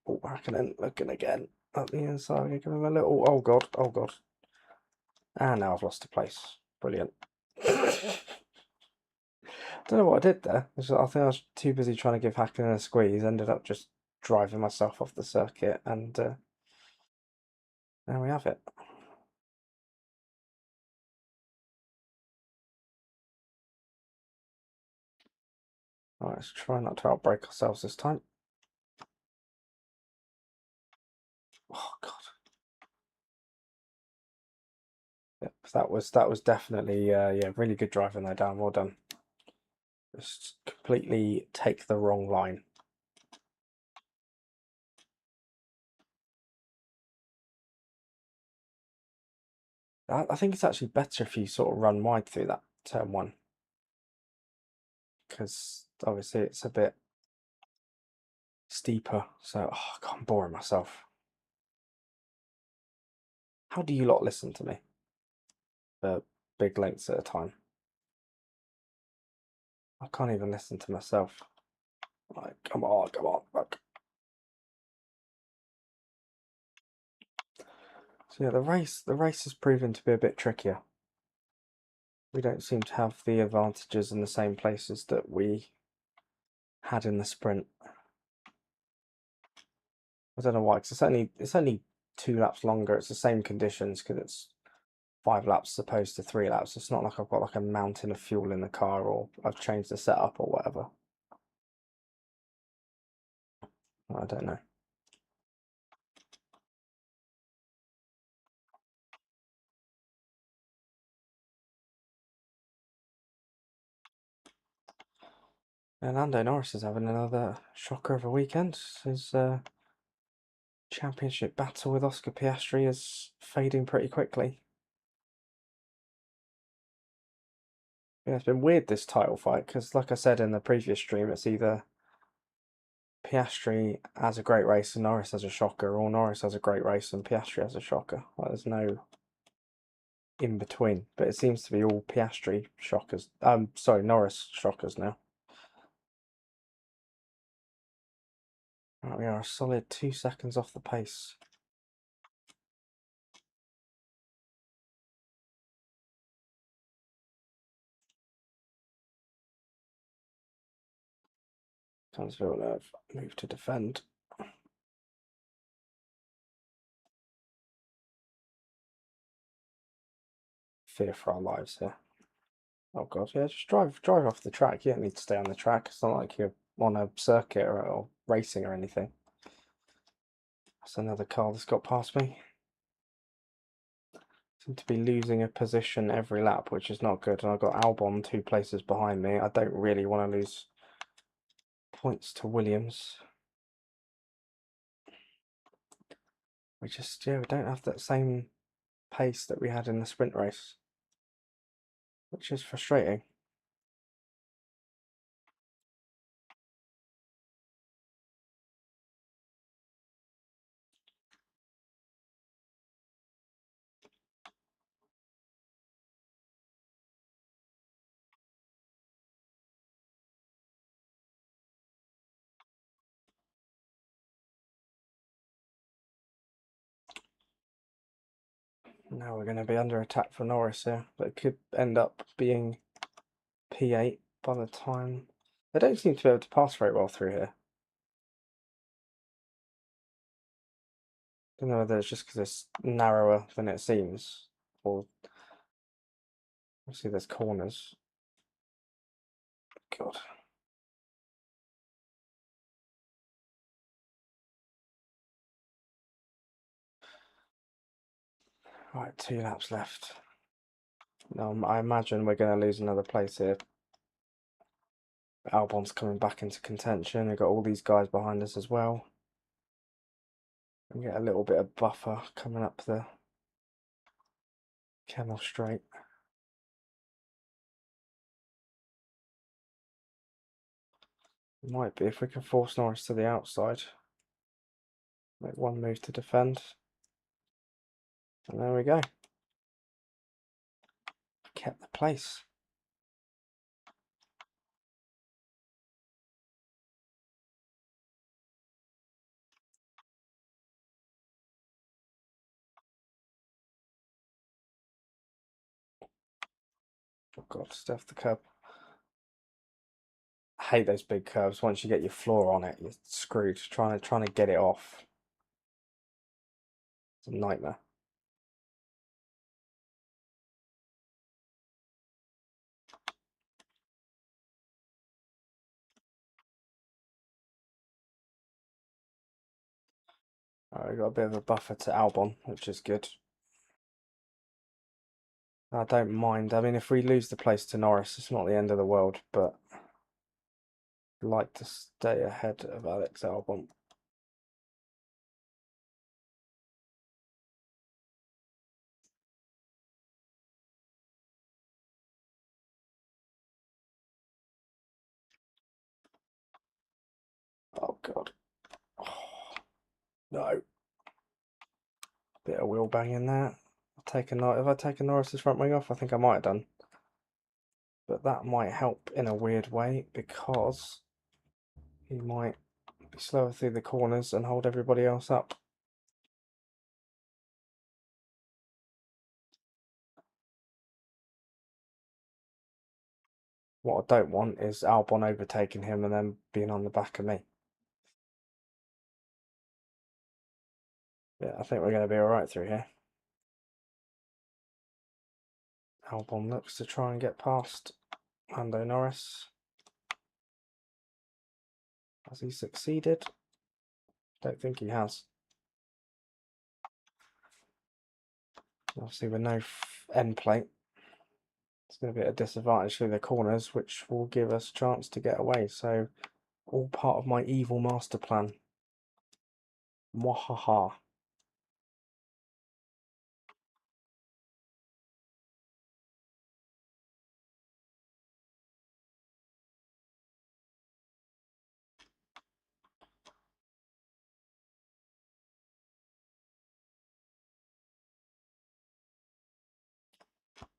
Speaker 1: Oh, Hakkinen looking again up the inside. Give him a little. Oh God, oh God. And now I've lost a place. Brilliant. Don't know what I did there. I think I was too busy trying to give Hakkinen a squeeze. Ended up just driving myself off the circuit, and there we have it. Alright, let's try not to outbreak ourselves this time. Oh god. Yep, that was definitely yeah, really good driving there, Dan. Well done. Just completely take the wrong line. I think it's actually better if you sort of run wide through that turn one, because obviously it's a bit steeper. So I'm boring myself. How do you lot listen to me for big lengths at a time? I can't even listen to myself. Like, come on, look. So yeah, the race has proven to be a bit trickier. We don't seem to have the advantages in the same places that we had in the sprint. I don't know why, because it's only 2 laps longer. It's the same conditions because it's 5 laps as opposed to 3 laps. It's not like I've got like a mountain of fuel in the car or I've changed the setup or whatever. I don't know. And Lando Norris is having another shocker of a weekend. His championship battle with Oscar Piastri is fading pretty quickly. Yeah, it's been weird, this title fight, because like I said in the previous stream, it's either Piastri has a great race and Norris has a shocker, or Norris has a great race and Piastri has a shocker. Like, there's no in between, but it seems to be all Piastri shockers. Sorry, Norris shockers now. Right, we are a solid 2 seconds off the pace. Thomas Villeneuve move to defend. Fear for our lives here. Oh god, yeah, just drive off the track. You don't need to stay on the track. It's not like you're on a circuit or racing or anything. That's another car that's got past me. Seem to be losing a position every lap, which is not good. And I've got Albon 2 places behind me. I don't really want to lose points to Williams. We don't have that same pace that we had in the sprint race, which is frustrating. Now we're going to be under attack for Norris here, but it could end up being P8 by the time. They don't seem to be able to pass very well through here. I don't know whether it's just because it's narrower than it seems, or obviously there's corners. God. Right, 2 laps left. I imagine we're going to lose another place here. Albon's coming back into contention. We've got all these guys behind us as well. And get a little bit of buffer coming up the Camel Straight. Might be if we can force Norris to the outside. Make one move to defend. And there we go. Kept the place. Oh god, stuff the curb. I hate those big curves. Once you get your floor on it, you're screwed. Trying to get it off. It's a nightmare. We've got a bit of a buffer to Albon, which is good. I don't mind. I mean, if we lose the place to Norris, it's not the end of the world, but I'd like to stay ahead of Alex Albon. Oh, God. Oh, no. Bit of wheel bang in there. Have I taken Norris's front wing off? I think I might have done. But that might help in a weird way because he might be slower through the corners and hold everybody else up. What I don't want is Albon overtaking him and then being on the back of me. Yeah, I think we're going to be alright through here. Albon looks to try and get past Lando Norris. Has he succeeded? Don't think he has. Obviously with no end plate, it's going to be at a disadvantage through the corners, which will give us a chance to get away. So, all part of my evil master plan. Mwahaha.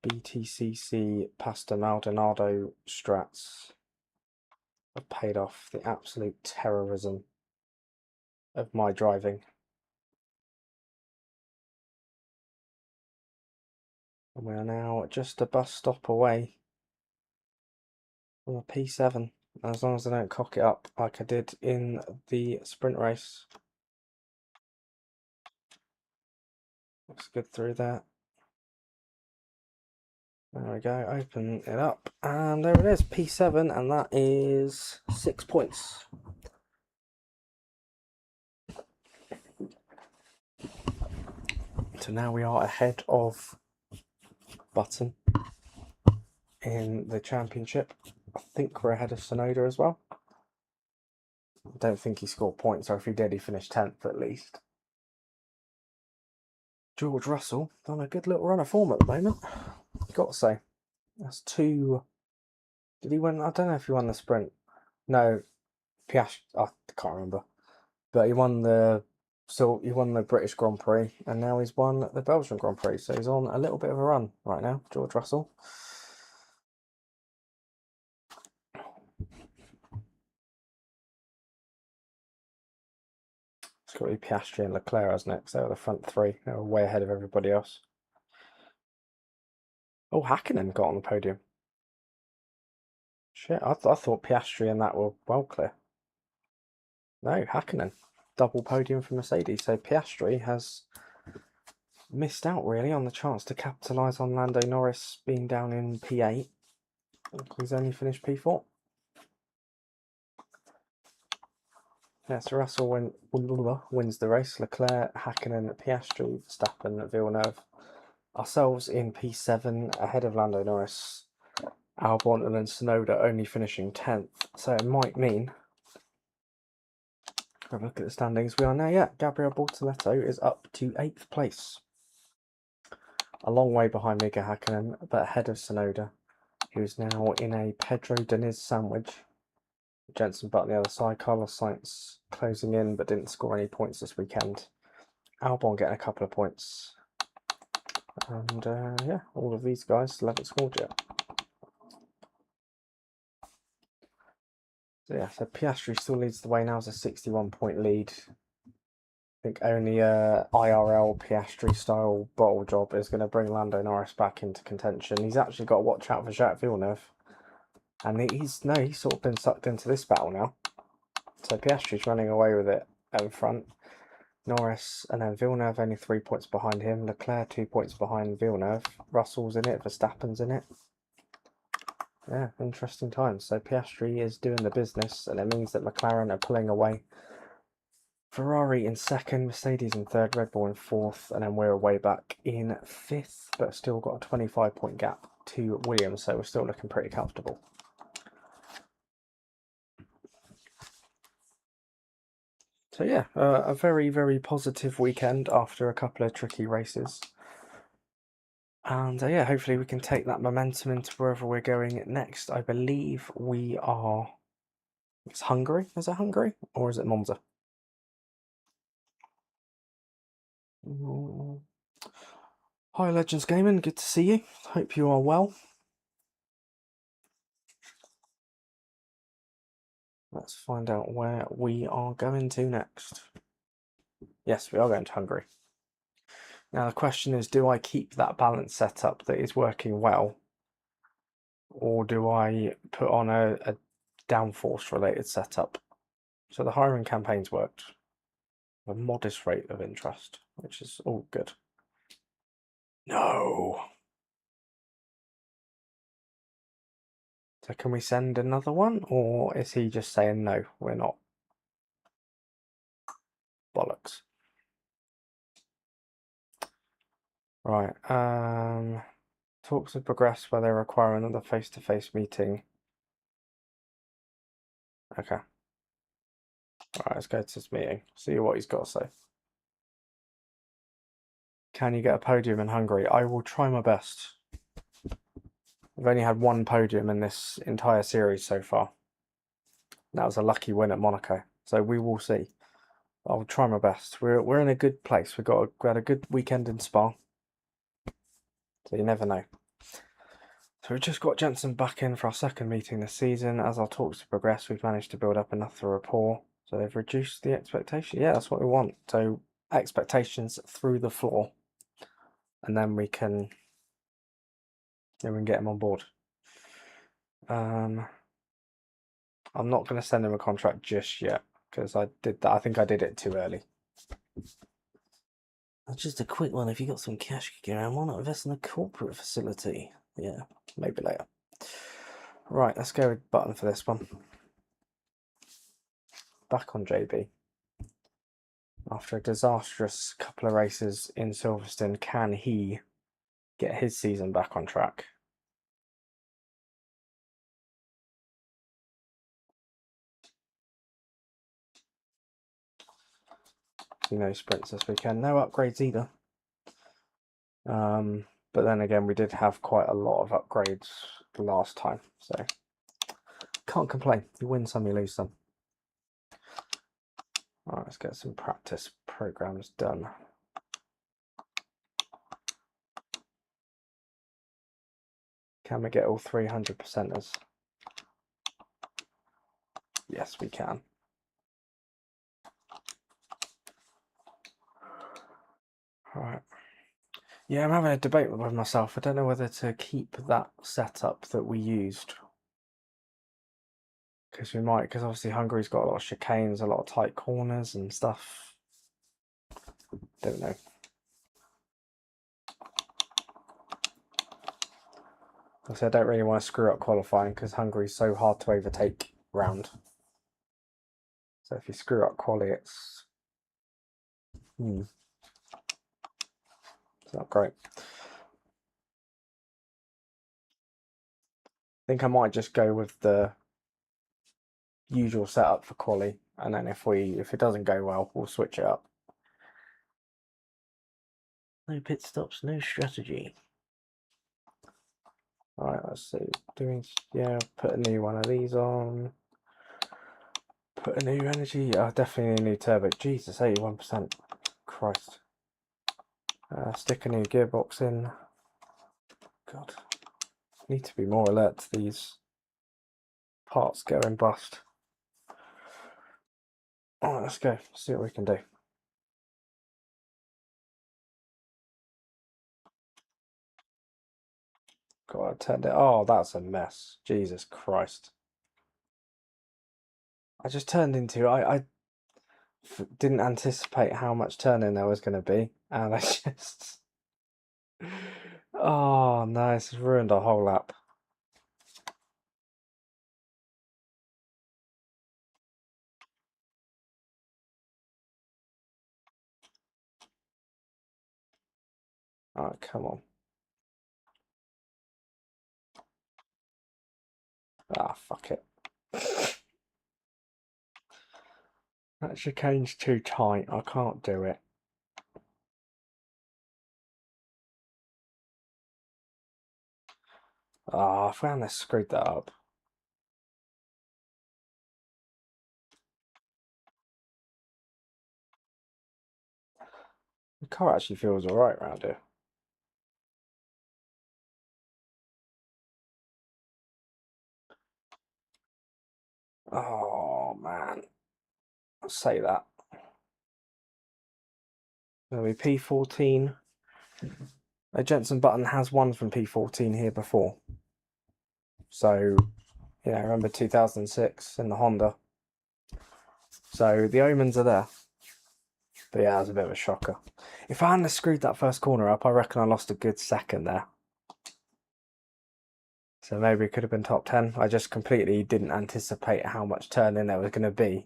Speaker 1: BTCC Pasta Maldonado strats have paid off. The absolute terrorism of my driving. And we are now just a bus stop away from a P7. As long as I don't cock it up like I did in the sprint race. Looks good through there. There we go, open it up, and there it is, P7, and that is 6 points. So now we are ahead of Button in the championship. I think we're ahead of Sonoda as well. I don't think he scored points, or if he did, he finished 10th at least. George Russell done a good little run of form at the moment, got to say. That's two. Did he win? I don't know if he won the sprint. No, Piastri. I can't remember. But he won the British Grand Prix, and now he's won the Belgian Grand Prix. So he's on a little bit of a run right now, George Russell. It's got to be Piastri and Leclerc, hasn't it? Because they were the front three. They were way ahead of everybody else. Oh, Hakkinen got on the podium. Shit, I thought Piastri and that were well clear. No, Hakkinen. Double podium for Mercedes. So Piastri has missed out really on the chance to capitalise on Lando Norris being down in P8. He's only finished P4. Yeah, so Russell wins the race. Leclerc, Hakkinen, Piastri, Verstappen, Villeneuve. Ourselves in P7 ahead of Lando Norris, Albon, and then Sonoda only finishing 10th. So it might mean, have a look at the standings. We are now, yeah, Gabriel Bortoleto is up to 8th place. A long way behind Mika Hakkinen, but ahead of Sonoda, who's now in a Pedro Diniz sandwich. Jenson Button on the other side. Carlos Sainz closing in, but didn't score any points this weekend. Albon getting a couple of points. And yeah, all of these guys still haven't scored yet. So yeah, so Piastri still leads the way now as a 61-point lead. I think only a IRL Piastri style bottle job is going to bring Lando Norris back into contention. He's actually got to watch out for Jacques Villeneuve. And he's sort of been sucked into this battle now. So Piastri's running away with it in front. Norris and then Villeneuve only 3 points behind him. Leclerc 2 points behind Villeneuve. Russell's in it. Verstappen's in it. Yeah, interesting times. So Piastri is doing the business, and it means that McLaren are pulling away Ferrari in second, Mercedes in third, Red Bull in fourth, and then we're way back in fifth, but still got a 25-point gap to Williams, so we're still looking pretty comfortable. So yeah, a very, very positive weekend after a couple of tricky races. And yeah, hopefully we can take that momentum into wherever we're going next. I believe we are... It's Hungary. Is it Hungary? Or is it Monza? Hi Legends Gaming, good to see you. Hope you are well. Let's find out where we are going to next. Yes, we are going to Hungary. Now the question is, do I keep that balance setup that is working well? Or do I put on a downforce related setup? So the hiring campaign's worked. A modest rate of interest, which is all good. No! So can we send another one? Or is he just saying, no, we're not? Bollocks. Right, talks have progressed where they require another face-to-face meeting. Okay. Alright, let's go to this meeting. See what he's got to say. Can you get a podium in Hungary? I will try my best. We've only had one podium in this entire series so far. That was a lucky win at Monaco. So we will see. I'll try my best. We're in a good place. We had a good weekend in Spa. So you never know. So we've just got Jensen back in for our second meeting this season. As our talks have progressed, we've managed to build up enough rapport. So they've reduced the expectation. Yeah, that's what we want. So expectations through the floor. And then we can get him on board. I'm not going to send him a contract just yet because I did that. I think I did it too early. Just a quick one. If you got some cash kicking around, why not invest in a corporate facility? Yeah, maybe later. Right, let's go with button for this one. Back on JB. After a disastrous couple of races in Silverstone, can he get his season back on track? No sprints this weekend, no upgrades either. But then again, we did have quite a lot of upgrades the last time, so can't complain. You win some, you lose some. All right, let's get some practice programs done. Can we get all 300%ers? Yes, we can. All right. Yeah, I'm having a debate with myself. I don't know whether to keep that setup that we used. Because we might, because obviously Hungary's got a lot of chicanes, a lot of tight corners and stuff. Don't know. Obviously, I don't really want to screw up qualifying because Hungary's so hard to overtake round. So if you screw up quali, it's not great. I think I might just go with the usual setup for quali, and then if it doesn't go well, we'll switch it up. No pit stops, no strategy. Alright, let's see. Put a new one of these on. Put a new energy. Definitely a new turbo. Jesus, 81%. Christ. Stick a new gearbox in. God. Need to be more alert to these parts going bust. Alright, let's go. See what we can do. God, I turned it. Oh, that's a mess. Jesus Christ. I just turned into. I didn't anticipate how much turning there was going to be, and I just. Oh no, it's ruined our whole lap. Alright, come on. Ah, fuck it. That chicane's too tight. I can't do it. Ah, I found this screwed that up. The car actually feels alright around here. Oh man, I'll say that. There'll be P14. A Jensen Button has one from P14 here before. So, yeah, remember 2006 in the Honda. So the omens are there. But yeah, that was a bit of a shocker. If I hadn't screwed that first corner up, I reckon I lost a good second there. So maybe it could have been top 10. I just completely didn't anticipate how much turning there was going to be.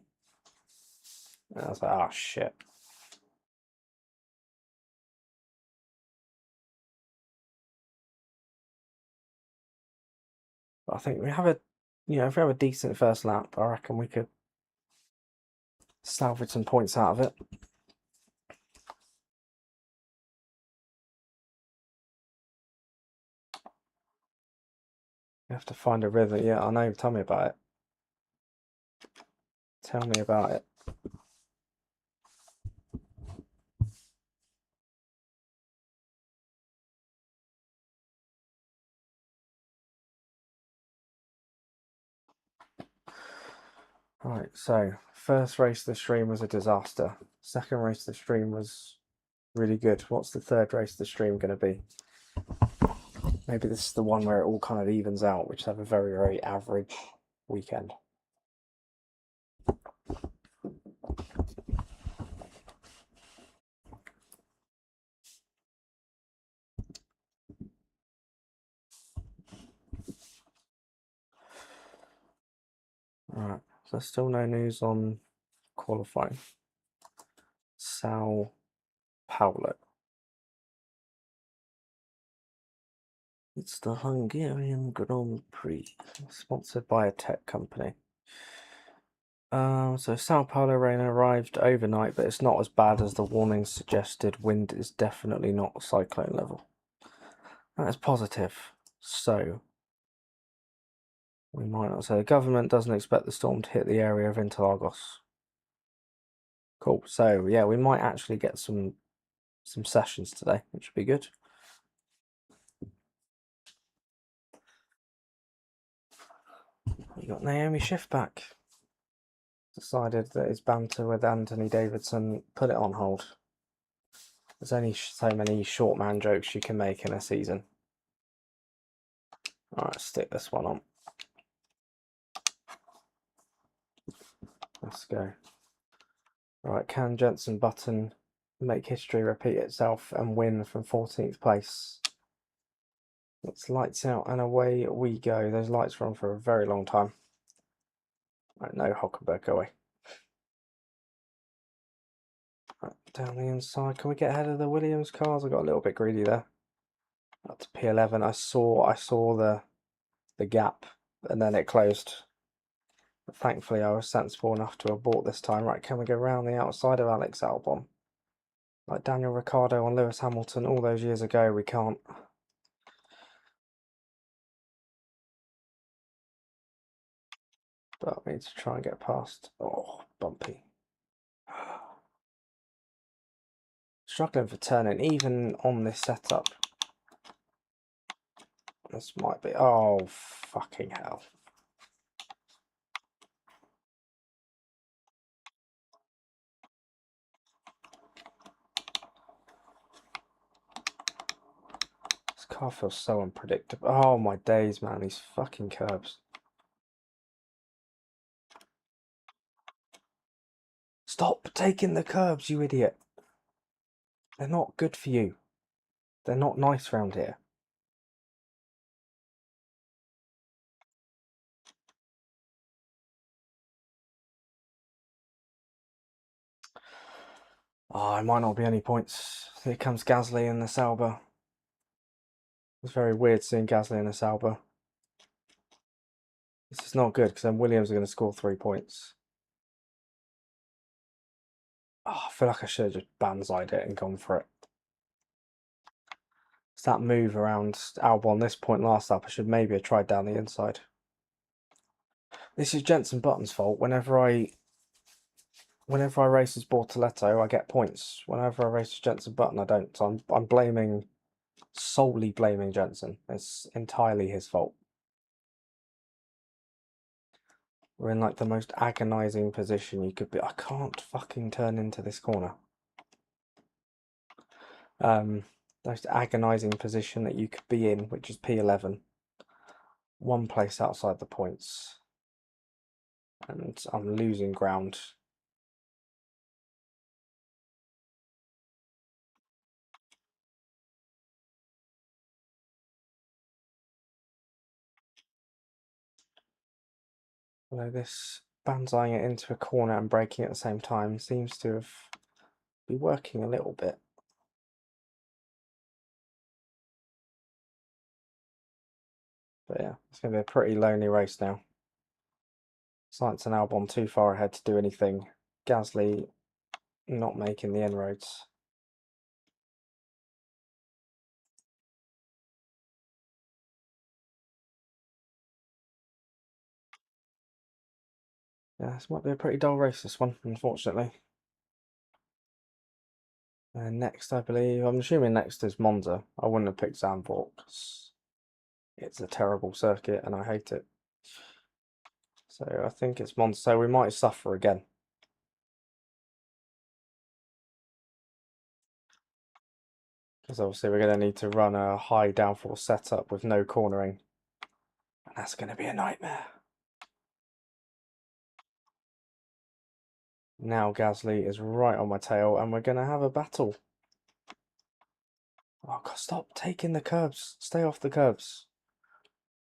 Speaker 1: And I was like, oh shit. But I think we have a, if we have a decent first lap, I reckon we could salvage some points out of it. We have to find a river. Yeah, I know. Tell me about it. Tell me about it. Right, so first race of the stream was a disaster. Second race of the stream was really good. What's the third race of the stream going to be? Maybe this is the one where it all kind of evens out, which have a very, very average weekend. Alright, so still no news on qualifying. Sao Paulo. It's the Hungarian Grand Prix, sponsored by a tech company. So Sao Paulo rain arrived overnight, but it's not as bad as the warnings suggested. Wind is definitely not cyclone level. That is positive. So we might not say the government doesn't expect the storm to hit the area of Interlagos. Cool. So yeah, we might actually get some sessions today, which would be good. We got Naomi Schiff back. Decided that his banter with Anthony Davidson put it on hold. There's only so many short man jokes you can make in a season. Alright, stick this one on. Let's go. Right, can Jensen Button make history repeat itself and win from 14th place? It's lights out and away we go. Those lights were on for a very long time. Right, no Hockenberg, go away. Right, down the inside. Can we get ahead of the Williams cars? I got a little bit greedy there. Up to P11. I saw the gap and then it closed. But thankfully I was sensible enough to abort this time. Right, can we go around the outside of Alex Albon? Like Daniel Ricciardo on Lewis Hamilton all those years ago, we can't. But I need to try and get past. Oh, bumpy. Struggling for turning, even on this setup. This might be. Oh, fucking hell. This car feels so unpredictable. Oh, my days, man. These fucking curbs. Stop taking the curbs, you idiot. They're not good for you. They're not nice around here. Oh, it might not be any points. Here comes Gasly and the Sauber. It's very weird seeing Gasly and a Sauber. This is not good because then Williams are going to score 3 points. Oh, I feel like I should have just banzaied it and gone for it. It's that move around Albon this point last lap. I should maybe have tried down the inside. This is Jenson Button's fault. Whenever I race as Bortoletto, I get points. Whenever I race as Jenson Button, I don't. So I'm solely blaming Jenson. It's entirely his fault. We're in like the most agonising position you could be. I can't fucking turn into this corner. Most agonising position that you could be in, which is P11. One place outside the points. And I'm losing ground. Although this banzaiing it into a corner and braking at the same time seems to be working a little bit. But yeah, it's going to be a pretty lonely race now. Sainz and Albon too far ahead to do anything. Gasly not making the inroads. Yeah, this might be a pretty dull race, this one, unfortunately. And next, I believe, I'm assuming next is Monza. I wouldn't have picked Zandvoort because it's a terrible circuit and I hate it. So I think it's Monza. So we might suffer again. Because obviously we're going to need to run a high downforce setup with no cornering. And that's going to be a nightmare. Now Gasly is right on my tail and we're going to have a battle. Oh God, stop taking the curbs. Stay off the curbs.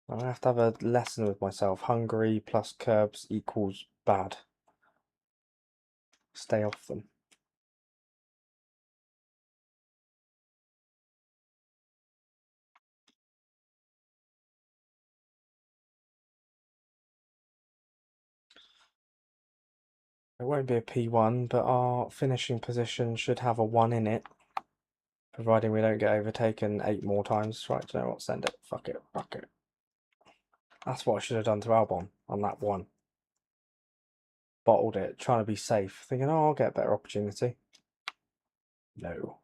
Speaker 1: I'm going to have a lesson with myself. Hungary plus curbs equals bad. Stay off them. It won't be a P1, but our finishing position should have a 1 in it. Providing we don't get overtaken 8 more times. Right, do you know what? Send it. Fuck it. Fuck it. That's what I should have done to Albon on that one. Bottled it, trying to be safe. Thinking, oh, I'll get a better opportunity. No.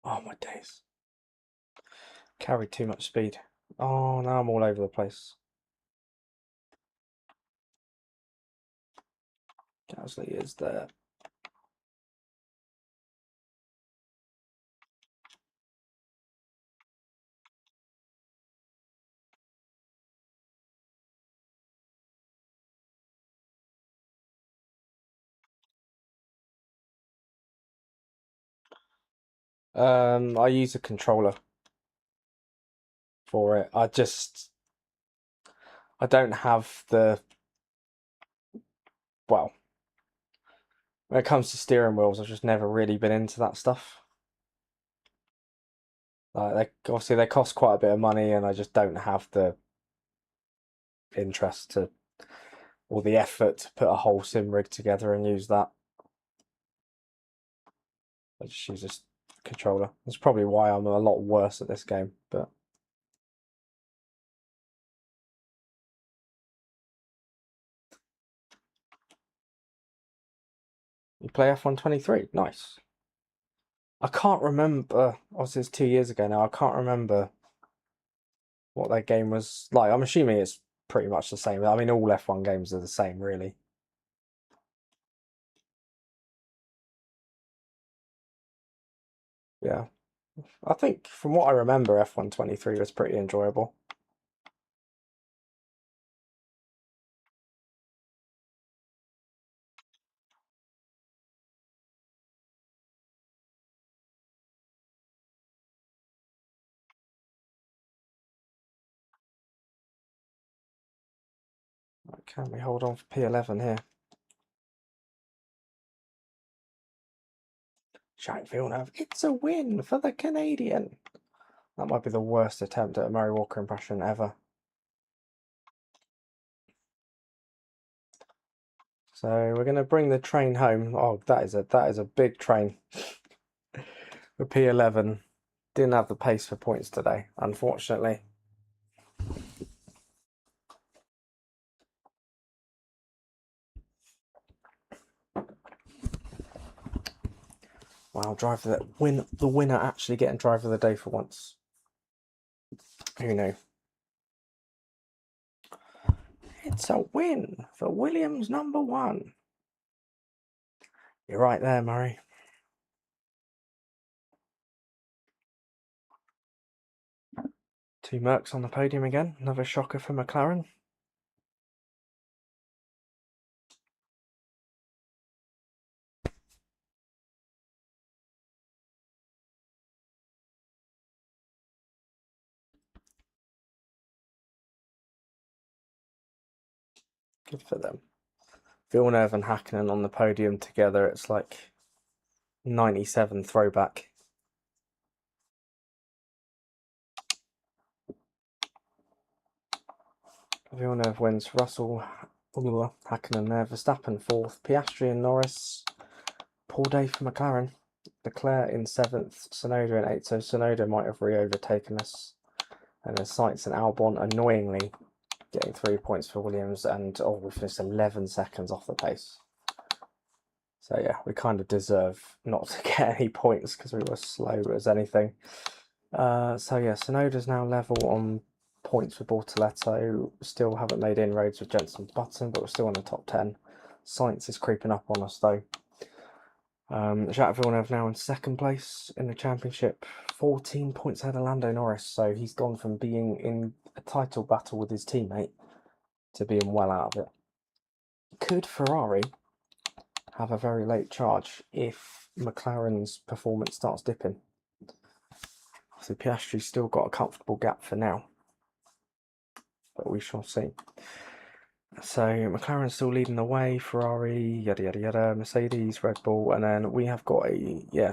Speaker 1: Oh, my days. Carried too much speed. Oh, now I'm all over the place. Gasly is there. I use a controller for it. I don't have the, well, when it comes to steering wheels, I've just never really been into that stuff. Obviously they cost quite a bit of money, and I just don't have the interest to or the effort to put a whole sim rig together and use that. I just use this controller. That's probably why I'm a lot worse at this game. But you play F1 23, nice. I can't remember. Obviously, it's 2 years ago now. I can't remember what that game was like. I'm assuming it's pretty much the same. I mean, all F1 games are the same, really. Yeah. I think from what I remember, F1 23 was pretty enjoyable. Can we hold on for P11 here? Jacques Villeneuve, it's a win for the Canadian. That might be the worst attempt at a Murray Walker impression ever. So we're going to bring the train home. Oh, that is a big train. For P11, didn't have the pace for points today, unfortunately. Wow, the winner actually getting driver of the day for once. Who knew? It's a win for Williams #1. You're right there, Murray. Two Mercs on the podium again. Another shocker for McLaren. Good for them. Villeneuve and Hakkinen on the podium together. It's like 97 throwback. Villeneuve wins. Russell, Hakkinen there. Verstappen 4th. Piastri and Norris. Poor day for McLaren. Leclerc in 7th. Tsunoda in 8th. So Tsunoda might have re-overtaken us. And then Sainz and Albon annoyingly getting 3 points for Williams. And we finished 11 seconds off the pace. So yeah, we kind of deserve not to get any points because we were slow as anything. So yeah, Tsunoda's now level on points with Bortoletto. Still haven't made inroads with Jenson Button, but we're still in the top 10. Sainz is creeping up on us though. Jacques Villeneuve now in 2nd place in the championship, 14 points ahead of Lando Norris. So he's gone from being in a title battle with his teammate to being well out of it. Could Ferrari have a very late charge if McLaren's performance starts dipping? So Piastri's still got a comfortable gap for now, but we shall see. So McLaren's still leading the way, Ferrari, yada yada yada, Mercedes, Red Bull, and then we have got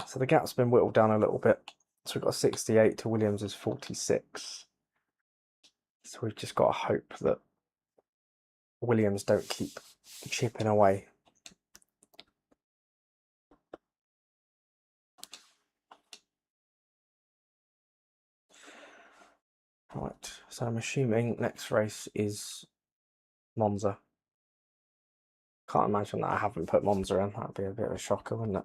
Speaker 1: so the gap's been whittled down a little bit. So we've got 68 to Williams' 46. So we've just got to hope that Williams don't keep chipping away. Right, so I'm assuming next race is Monza. Can't imagine that I haven't put Monza in. That'd be a bit of a shocker, wouldn't it?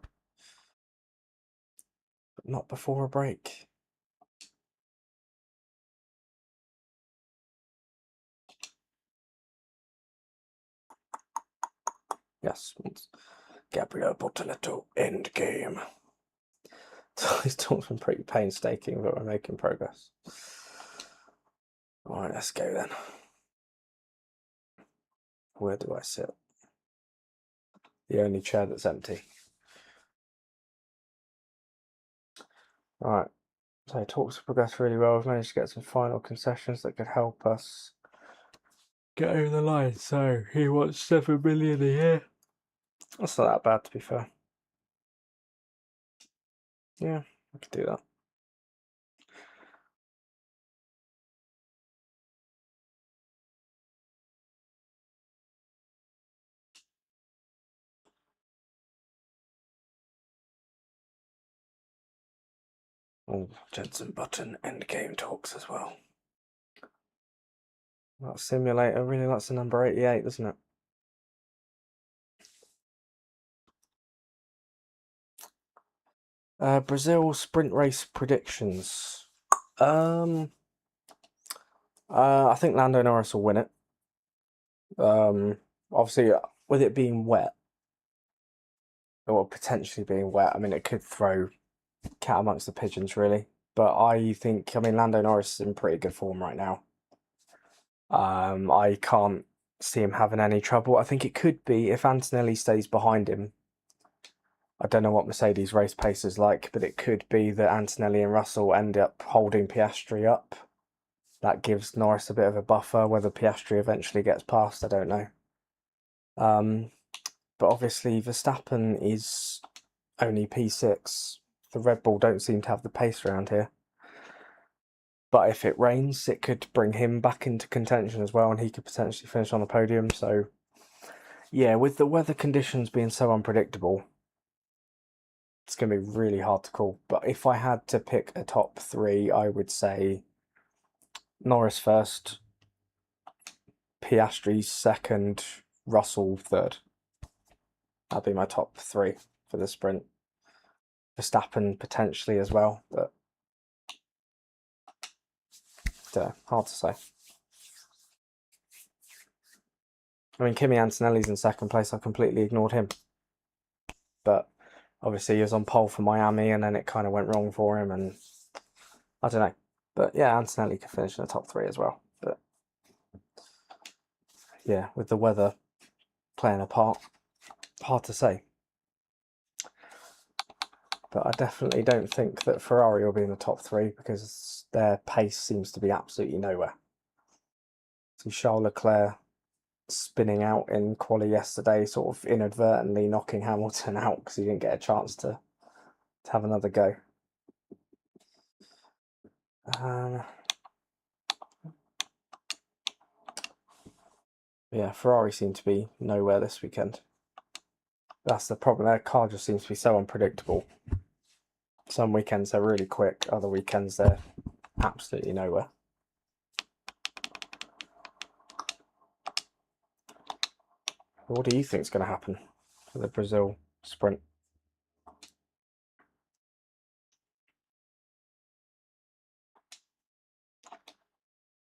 Speaker 1: But not before a break. Yes, Gabriel Bortoletto, end game. These talks been pretty painstaking, but we're making progress. Alright, let's go then. Where do I sit? The only chair that's empty. Alright, so talks have progressed really well. We've managed to get some final concessions that could help us get over the line. So he wants 7 million a year. That's not that bad, to be fair. Yeah, I could do that. Oh, Jenson Button endgame talks as well. That simulator really likes the number 88, doesn't it? Brazil sprint race predictions. I think Lando Norris will win it. Obviously, with it being wet, or potentially being wet, I mean, it could throw cat amongst the pigeons, really. But I mean, Lando Norris is in pretty good form right now. I can't see him having any trouble. I think it could be if Antonelli stays behind him. I don't know what Mercedes race pace is like, but it could be that Antonelli and Russell end up holding Piastri up. That gives Norris a bit of a buffer. Whether Piastri eventually gets past, I don't know. But obviously Verstappen is only P6. The Red Bull don't seem to have the pace around here. But if it rains, it could bring him back into contention as well, and he could potentially finish on the podium. So, yeah, with the weather conditions being so unpredictable, it's going to be really hard to call. But if I had to pick a top three, I would say Norris first, Piastri second, Russell third. That'd be my top three for the sprint. Verstappen potentially as well, but hard to say. I mean, Kimi Antonelli's in second place. I completely ignored him. But obviously he was on pole for Miami and then it kind of went wrong for him, and I don't know. But yeah, Antonelli could finish in the top three as well. But yeah, with the weather playing a part, hard to say. But I definitely don't think that Ferrari will be in the top three because their pace seems to be absolutely nowhere. See Charles Leclerc spinning out in quali yesterday, sort of inadvertently knocking Hamilton out because he didn't get a chance to have another go. Yeah, Ferrari seem to be nowhere this weekend. That's the problem. Their car just seems to be so unpredictable. Some weekends they're really quick, other weekends they're absolutely nowhere. What do you think is going to happen for the Brazil sprint?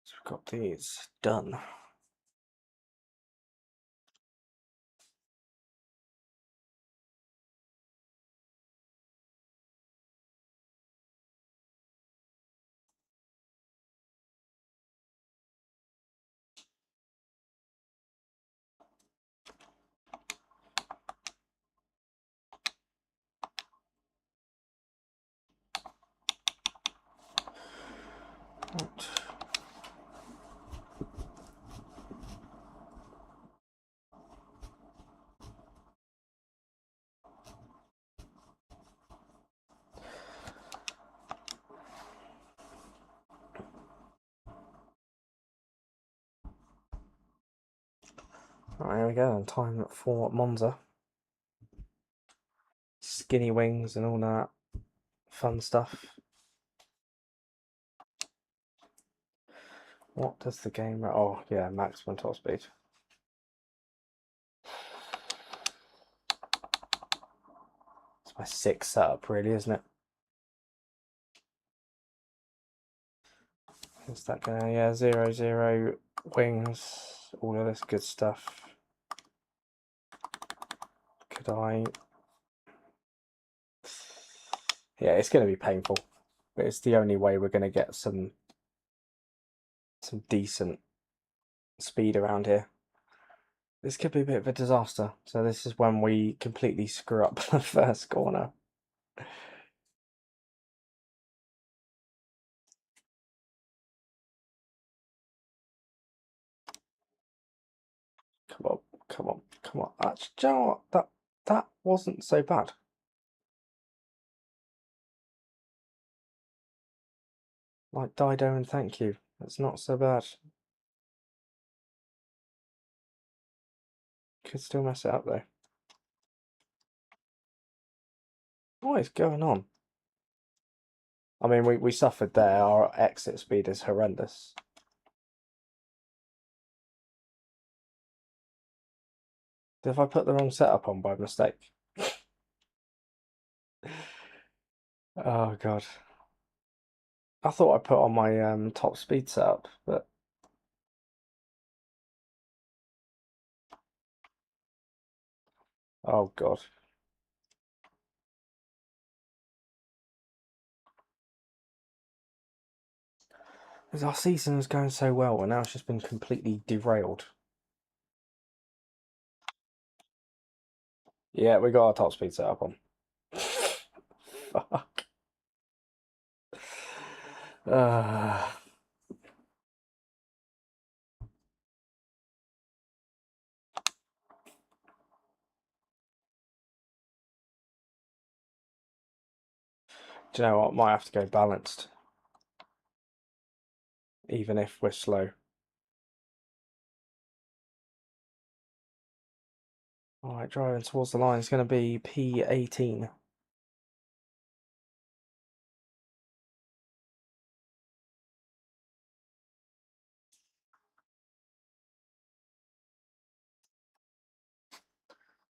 Speaker 1: So we've got these done. Right. Right, here we go. Time for Monza. Skinny wings and all that fun stuff. What does the game... Oh, yeah, maximum top speed. It's my sixth setup, really, isn't it? Is that going? Yeah, 0-0 wings, all of this good stuff. Could I? Yeah, it's going to be painful, but it's the only way we're going to get some decent speed around here. This could be a bit of a disaster. So this is when we completely screw up the first corner. Come on, come on, come on. Actually, do you know what? That wasn't so bad. Like Dido and thank you. That's not so bad. Could still mess it up though. What is going on? I mean, we suffered there. Our exit speed is horrendous. If I put the wrong setup on by mistake? Oh god. I thought I put on my top speed setup, but oh god. Because our season was going so well, and now it's just been completely derailed. Yeah, we got our top speed setup on. Fuck. Do you know what? Might have to go balanced, even if we're slow. All right, driving towards the line is going to be P18.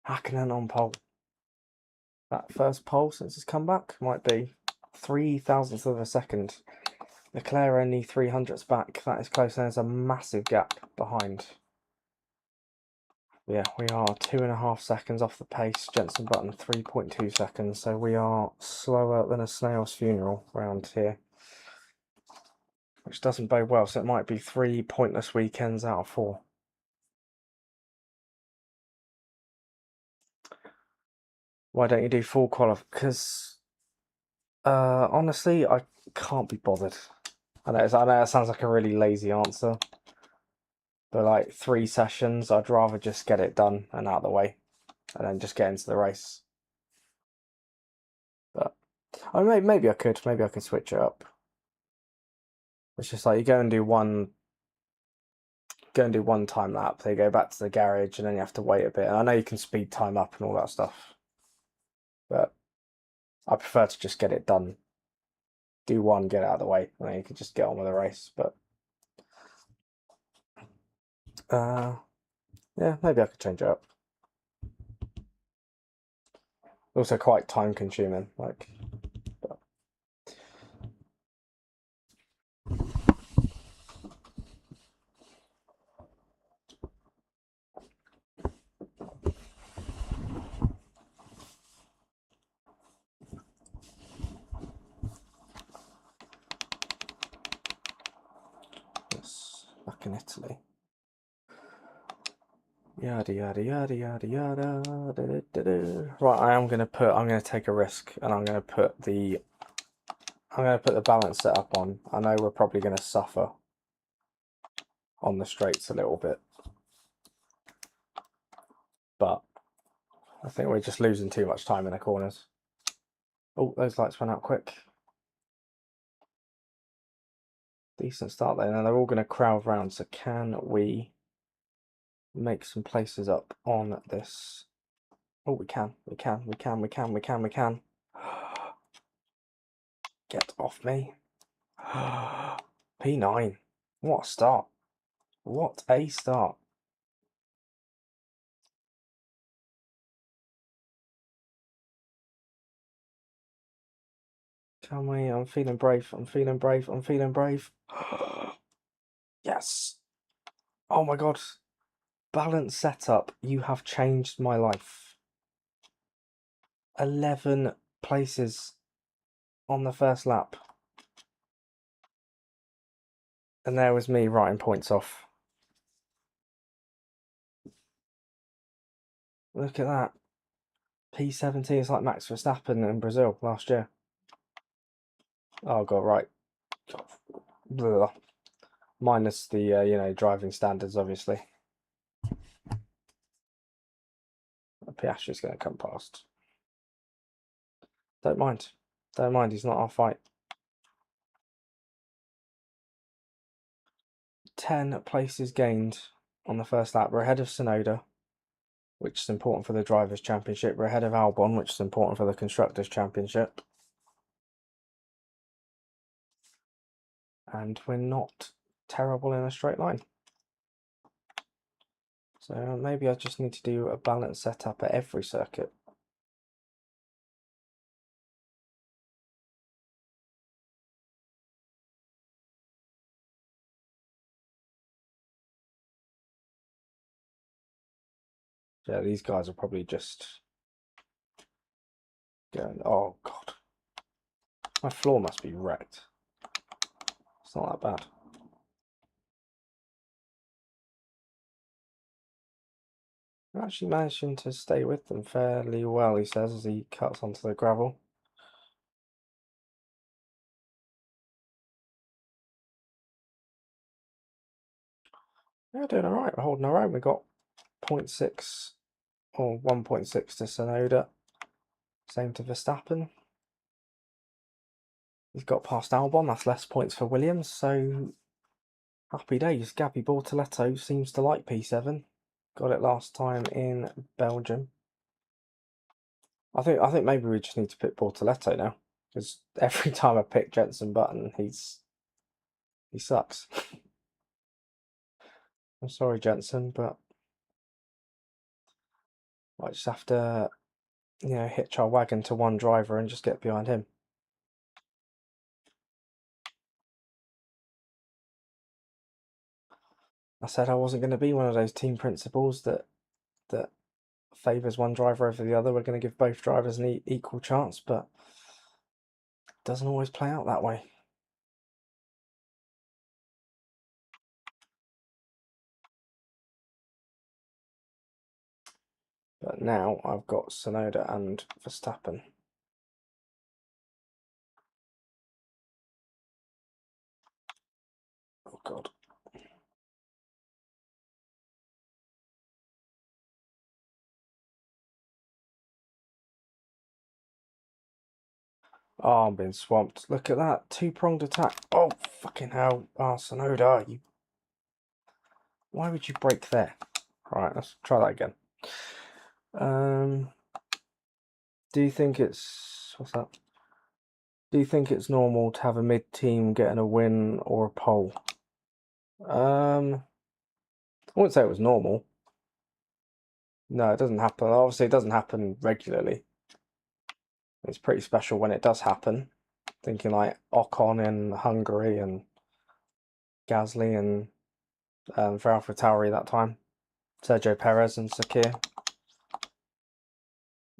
Speaker 1: Hakkinen on pole. That first pole since his comeback might be 0.003 of a second. Leclerc only 300ths back. That is close, and there's a massive gap behind. Yeah, we are 2.5 seconds off the pace. Jensen Button 3.2 seconds. So we are slower than a snail's funeral round here, which doesn't bode well. So it might be 3 pointless weekends out of 4. Why don't you do full qualify? Because honestly, I can't be bothered. I know it sounds like a really lazy answer, but like 3 sessions, I'd rather just get it done and out of the way, and then just get into the race. But maybe I could switch it up. It's just like you go and do one time lap, they go back to the garage, and then you have to wait a bit. And I know you can speed time up and all that stuff, but I prefer to just get it done. Do one, get it out of the way, and then you can just get on with the race. But yeah, maybe I could change it up. Also quite time consuming, like. But... Yes, back in Italy. Yada yada yada yada yada. Da, da, da. Right, I'm gonna take a risk, and I'm gonna put the balance setup on. I know we're probably gonna suffer on the straights a little bit, but I think we're just losing too much time in the corners. Oh, those lights went out quick. Decent start there, and they're all gonna crowd round. So can we make some places up on this? Oh, we can. Get off me. P9. What a start. What a start. Can we? I'm feeling brave. Yes. Oh my god. Balance setup. You have changed my life. 11 places on the first lap. And there was me writing points off. Look at that. P17 is like Max Verstappen in Brazil last year. Oh god, right. Blah. Minus the driving standards, obviously. Piastri's going to come past. Don't mind. He's not our fight. 10 places gained on the first lap. We're ahead of Sonoda, which is important for the Drivers' Championship. We're ahead of Albon, which is important for the Constructors' Championship. And we're not terrible in a straight line. So maybe I just need to do a balance setup at every circuit. Yeah, these guys are probably just going, oh god. My floor must be wrecked. It's not that bad. I'm actually managing to stay with them fairly well, he says, as he cuts onto the gravel. Yeah, doing alright. We're holding our own. We got 0.6 or 1.6 to Sonoda. Same to Verstappen. He's got past Albon. That's less points for Williams. So happy days. Gabby Bortoletto seems to like P7. Got it last time in Belgium. I think maybe we just need to pick Bortoletto now, because every time I pick Jenson Button, he sucks. I'm sorry, Jenson, but I just have to, hitch our wagon to one driver and just get behind him. I said I wasn't going to be one of those team principals that favours one driver over the other. We're going to give both drivers an equal chance, but it doesn't always play out that way. But now I've got Tsunoda and Verstappen. Oh God. Oh, I'm being swamped. Look at that. Two-pronged attack. Oh, fucking hell. Oh, Tsunoda, you... Why would you break there? Alright, let's try that again. Do you think it's... What's that? Do you think it's normal to have a mid-team getting a win or a pole? I wouldn't say it was normal. No, it doesn't happen. Obviously, it doesn't happen regularly. It's pretty special when it does happen. Thinking like Ocon in Hungary and Gasly and for AlphaTauri that time. Sergio Perez and Sakir.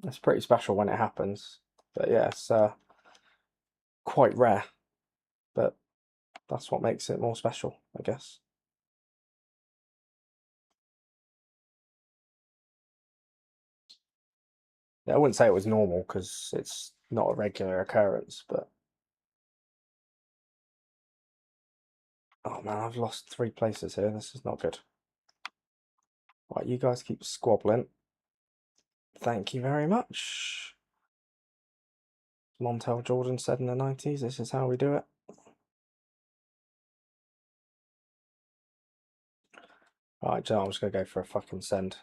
Speaker 1: It's pretty special when it happens. But yeah, it's quite rare. But that's what makes it more special, I guess. Yeah, I wouldn't say it was normal because it's not a regular occurrence, but... Oh man, I've lost 3 places here. This is not good. Right, you guys keep squabbling. Thank you very much. Montel Jordan said in the 90s, this is how we do it. Right, Joe, I'm just going to go for a fucking send.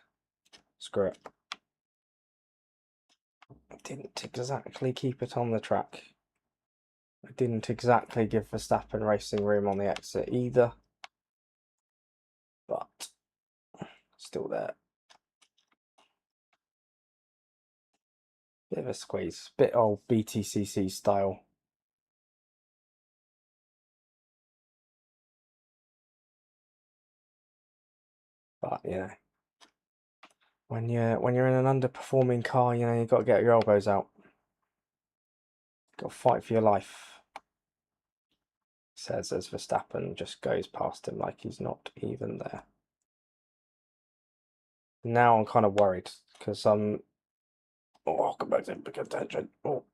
Speaker 1: Screw it. I didn't exactly keep it on the track. I didn't exactly give Verstappen racing room on the exit either. But still there. Bit of a squeeze. Bit old BTCC style. But, when you're in an underperforming car, you've got to get your elbows out. Got to fight for your life. Says as Verstappen just goes past him like he's not even there. Now I'm kind of worried because oh, I'll come back to big attention. Oh.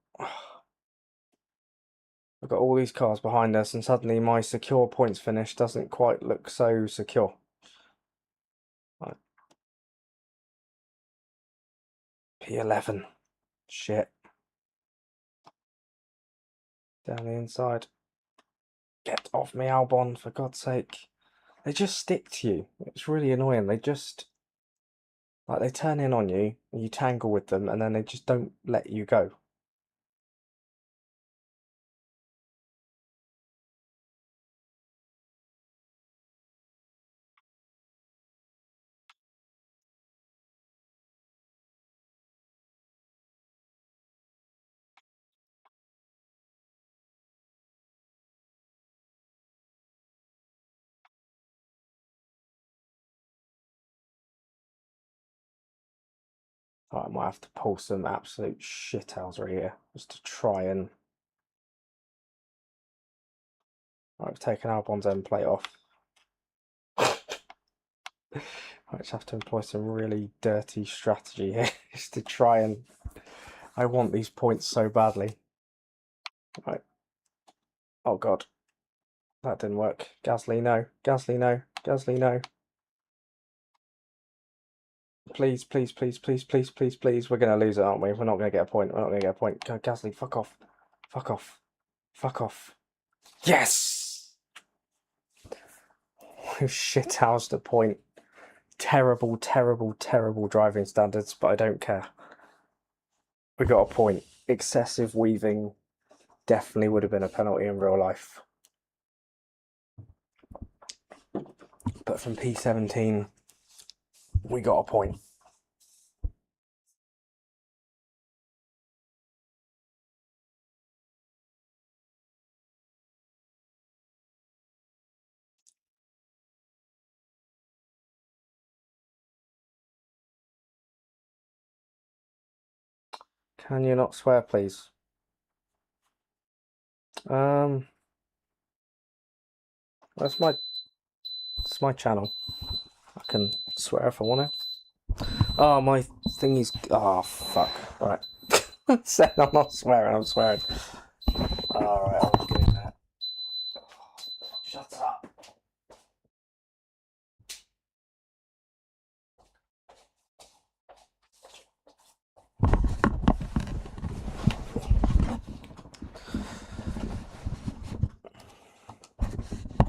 Speaker 1: We've got all these cars behind us, and suddenly my secure points finish doesn't quite look so secure. Right. P11. Shit. Down the inside. Get off me, Albon, for God's sake. They just stick to you. It's really annoying. They just... Like, they turn in on you, and you tangle with them, and then they just don't let you go. I might have to pull some absolute shithousery here, just to try and... I've taken Albon's end plate off. I just have to employ some really dirty strategy here, just to try and... I want these points so badly. Right. Oh god. That didn't work. Gasly, no. Gasly, no. Gasly, no. Please, please, please, please, please, please, please. We're going to lose it, aren't we? We're not going to get a point. We're not going to get a point. Go, Gasly, fuck off. Fuck off. Fuck off. Yes! We've shithoused a point. Terrible, terrible, terrible driving standards, but I don't care. We got a point. Excessive weaving definitely would have been a penalty in real life. But from P17, we got a point. Can you not swear, please? That's my channel. I can swear if I want to. Oh, my thingy's. Oh, fuck. Right. Said I'm not swearing, I'm swearing. Alright, I'm doing that. Shut up.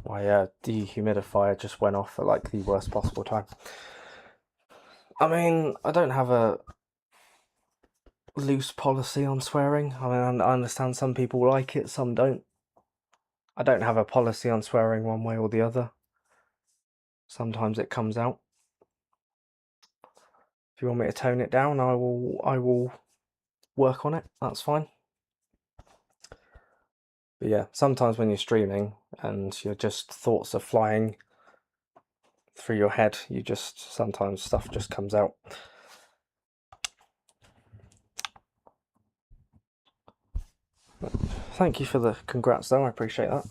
Speaker 1: My dehumidifier just went off at like the worst possible time. I mean, I don't have a loose policy on swearing. I mean, I understand some people like it, some don't. I don't have a policy on swearing one way or the other. Sometimes it comes out. If you want me to tone it down, I will work on it. That's fine. But yeah, sometimes when you're streaming and your just thoughts are flying through your head, sometimes stuff just comes out. Thank you for the congrats though, I appreciate that.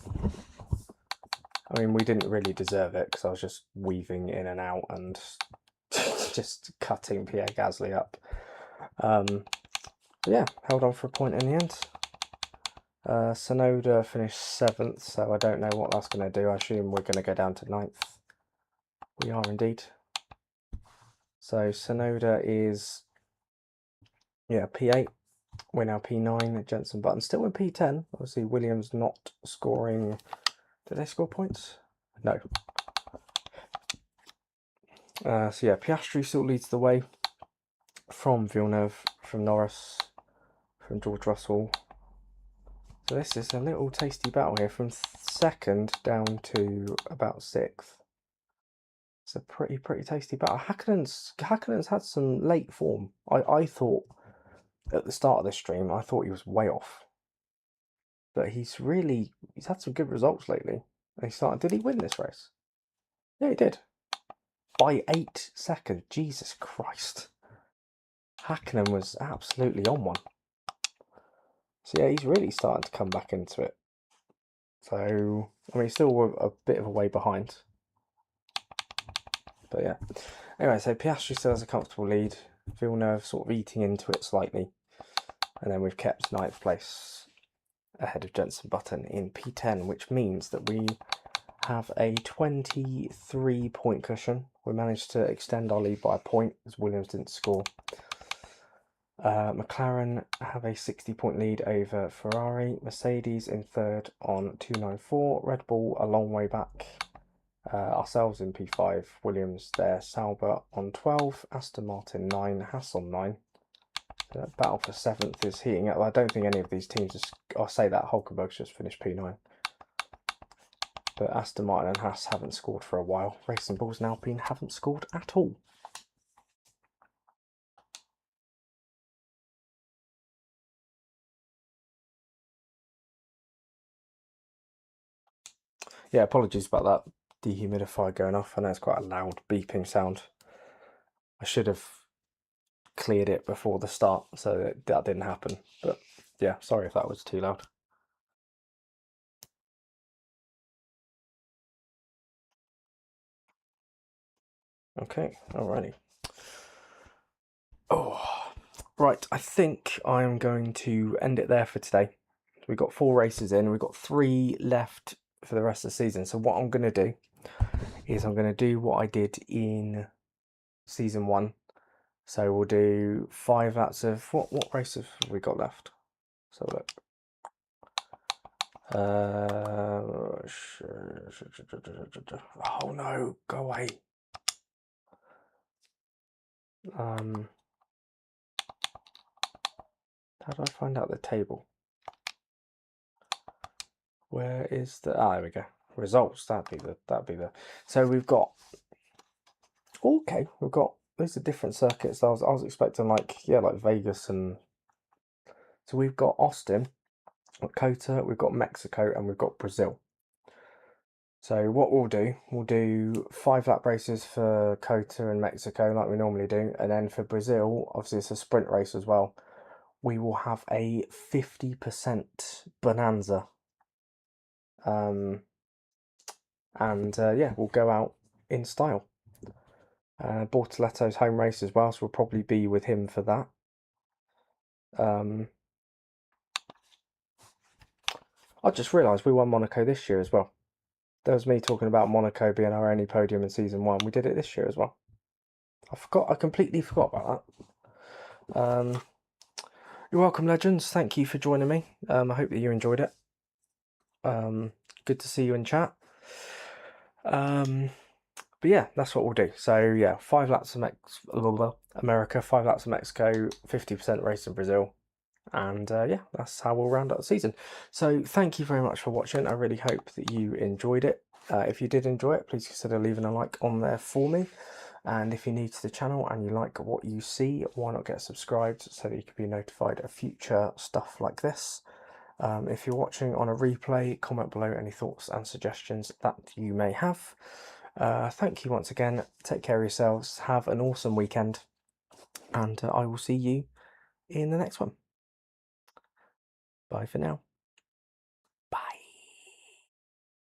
Speaker 1: I mean, we didn't really deserve it because I was just weaving in and out and just cutting Pierre Gasly up. Yeah, held on for a point in the end. Sonoda finished 7th, so I don't know what that's going to do. I assume we're going to go down to 9th. We are indeed. So Sonoda is, yeah, P8. We're now P9. Jenson Button still in P10. Obviously, Williams not scoring. Did they score points? No. So yeah, Piastri still leads the way from Villeneuve, from Norris, from George Russell. So this is a little tasty battle here from 2nd down to about 6th. It's a pretty tasty battle. Hakkinen had some late form. I thought at the start of this stream, I thought he was way off. But he's had some good results lately. Did he win this race? Yeah, he did. By 8 seconds. Jesus Christ. Hakkinen was absolutely on one. So yeah, he's really starting to come back into it. So, I mean, still a bit of a way behind. But yeah. Anyway, so Piastri still has a comfortable lead. Villeneuve sort of eating into it slightly. And then we've kept 9th place ahead of Jenson Button in P10, which means that we have a 23-point cushion. We managed to extend our lead by a point as Williams didn't score. McLaren have a 60-point lead over Ferrari. Mercedes in 3rd on 294. Red Bull a long way back. Ourselves in P5. Williams there. Sauber on 12. Aston Martin 9. Haas on 9. The battle for 7th is heating up. I don't think any of these teams, I'll say that Hulkenberg's just finished P9. But Aston Martin and Haas haven't scored for a while. Racing Bulls and Alpine haven't scored at all. Yeah, apologies about that dehumidifier going off. I know it's quite a loud beeping sound. I should have cleared it before the start so that didn't happen. But yeah, sorry if that was too loud. Okay, alrighty. Oh, right, I think I'm going to end it there for today. We've got 4 races in, we've got 3 left for the rest of the season. So what I'm going to do is I'm going to do what I did in season 1. So we'll do 5 out of what races have we got left? So look, Oh no, go away. How do I find out the table? Where is the? Ah, there we go. Results. That'd be the. So we've got. Okay, we've got. These are different circuits. I was expecting like Vegas and. So we've got Austin, we've got COTA, we've got Mexico, and we've got Brazil. So what we'll do 5 lap races for COTA and Mexico like we normally do, and then for Brazil, obviously it's a sprint race as well. We will have a 50% bonanza. Yeah, we'll go out in style. Bortoletto's home race as well, so we'll probably be with him for that. I just realised we won Monaco this year as well. There was me talking about Monaco being our only podium in season 1. We did it this year as well. I completely forgot about that. You're welcome, legends. Thank you for joining me. I hope that you enjoyed it. Good to see you in chat. But yeah, that's what we'll do. So yeah, 5 laps of America, 5 laps of Mexico, 50% race in Brazil. And yeah, that's how we'll round up the season. So thank you very much for watching. I really hope that you enjoyed it. If you did enjoy it, please consider leaving a like on there for me. And if you're new to the channel and you like what you see, why not get subscribed so that you can be notified of future stuff like this. If you're watching on a replay, comment below any thoughts and suggestions that you may have. Thank you once again. Take care of yourselves. Have an awesome weekend. And I will see you in the next one. Bye for now.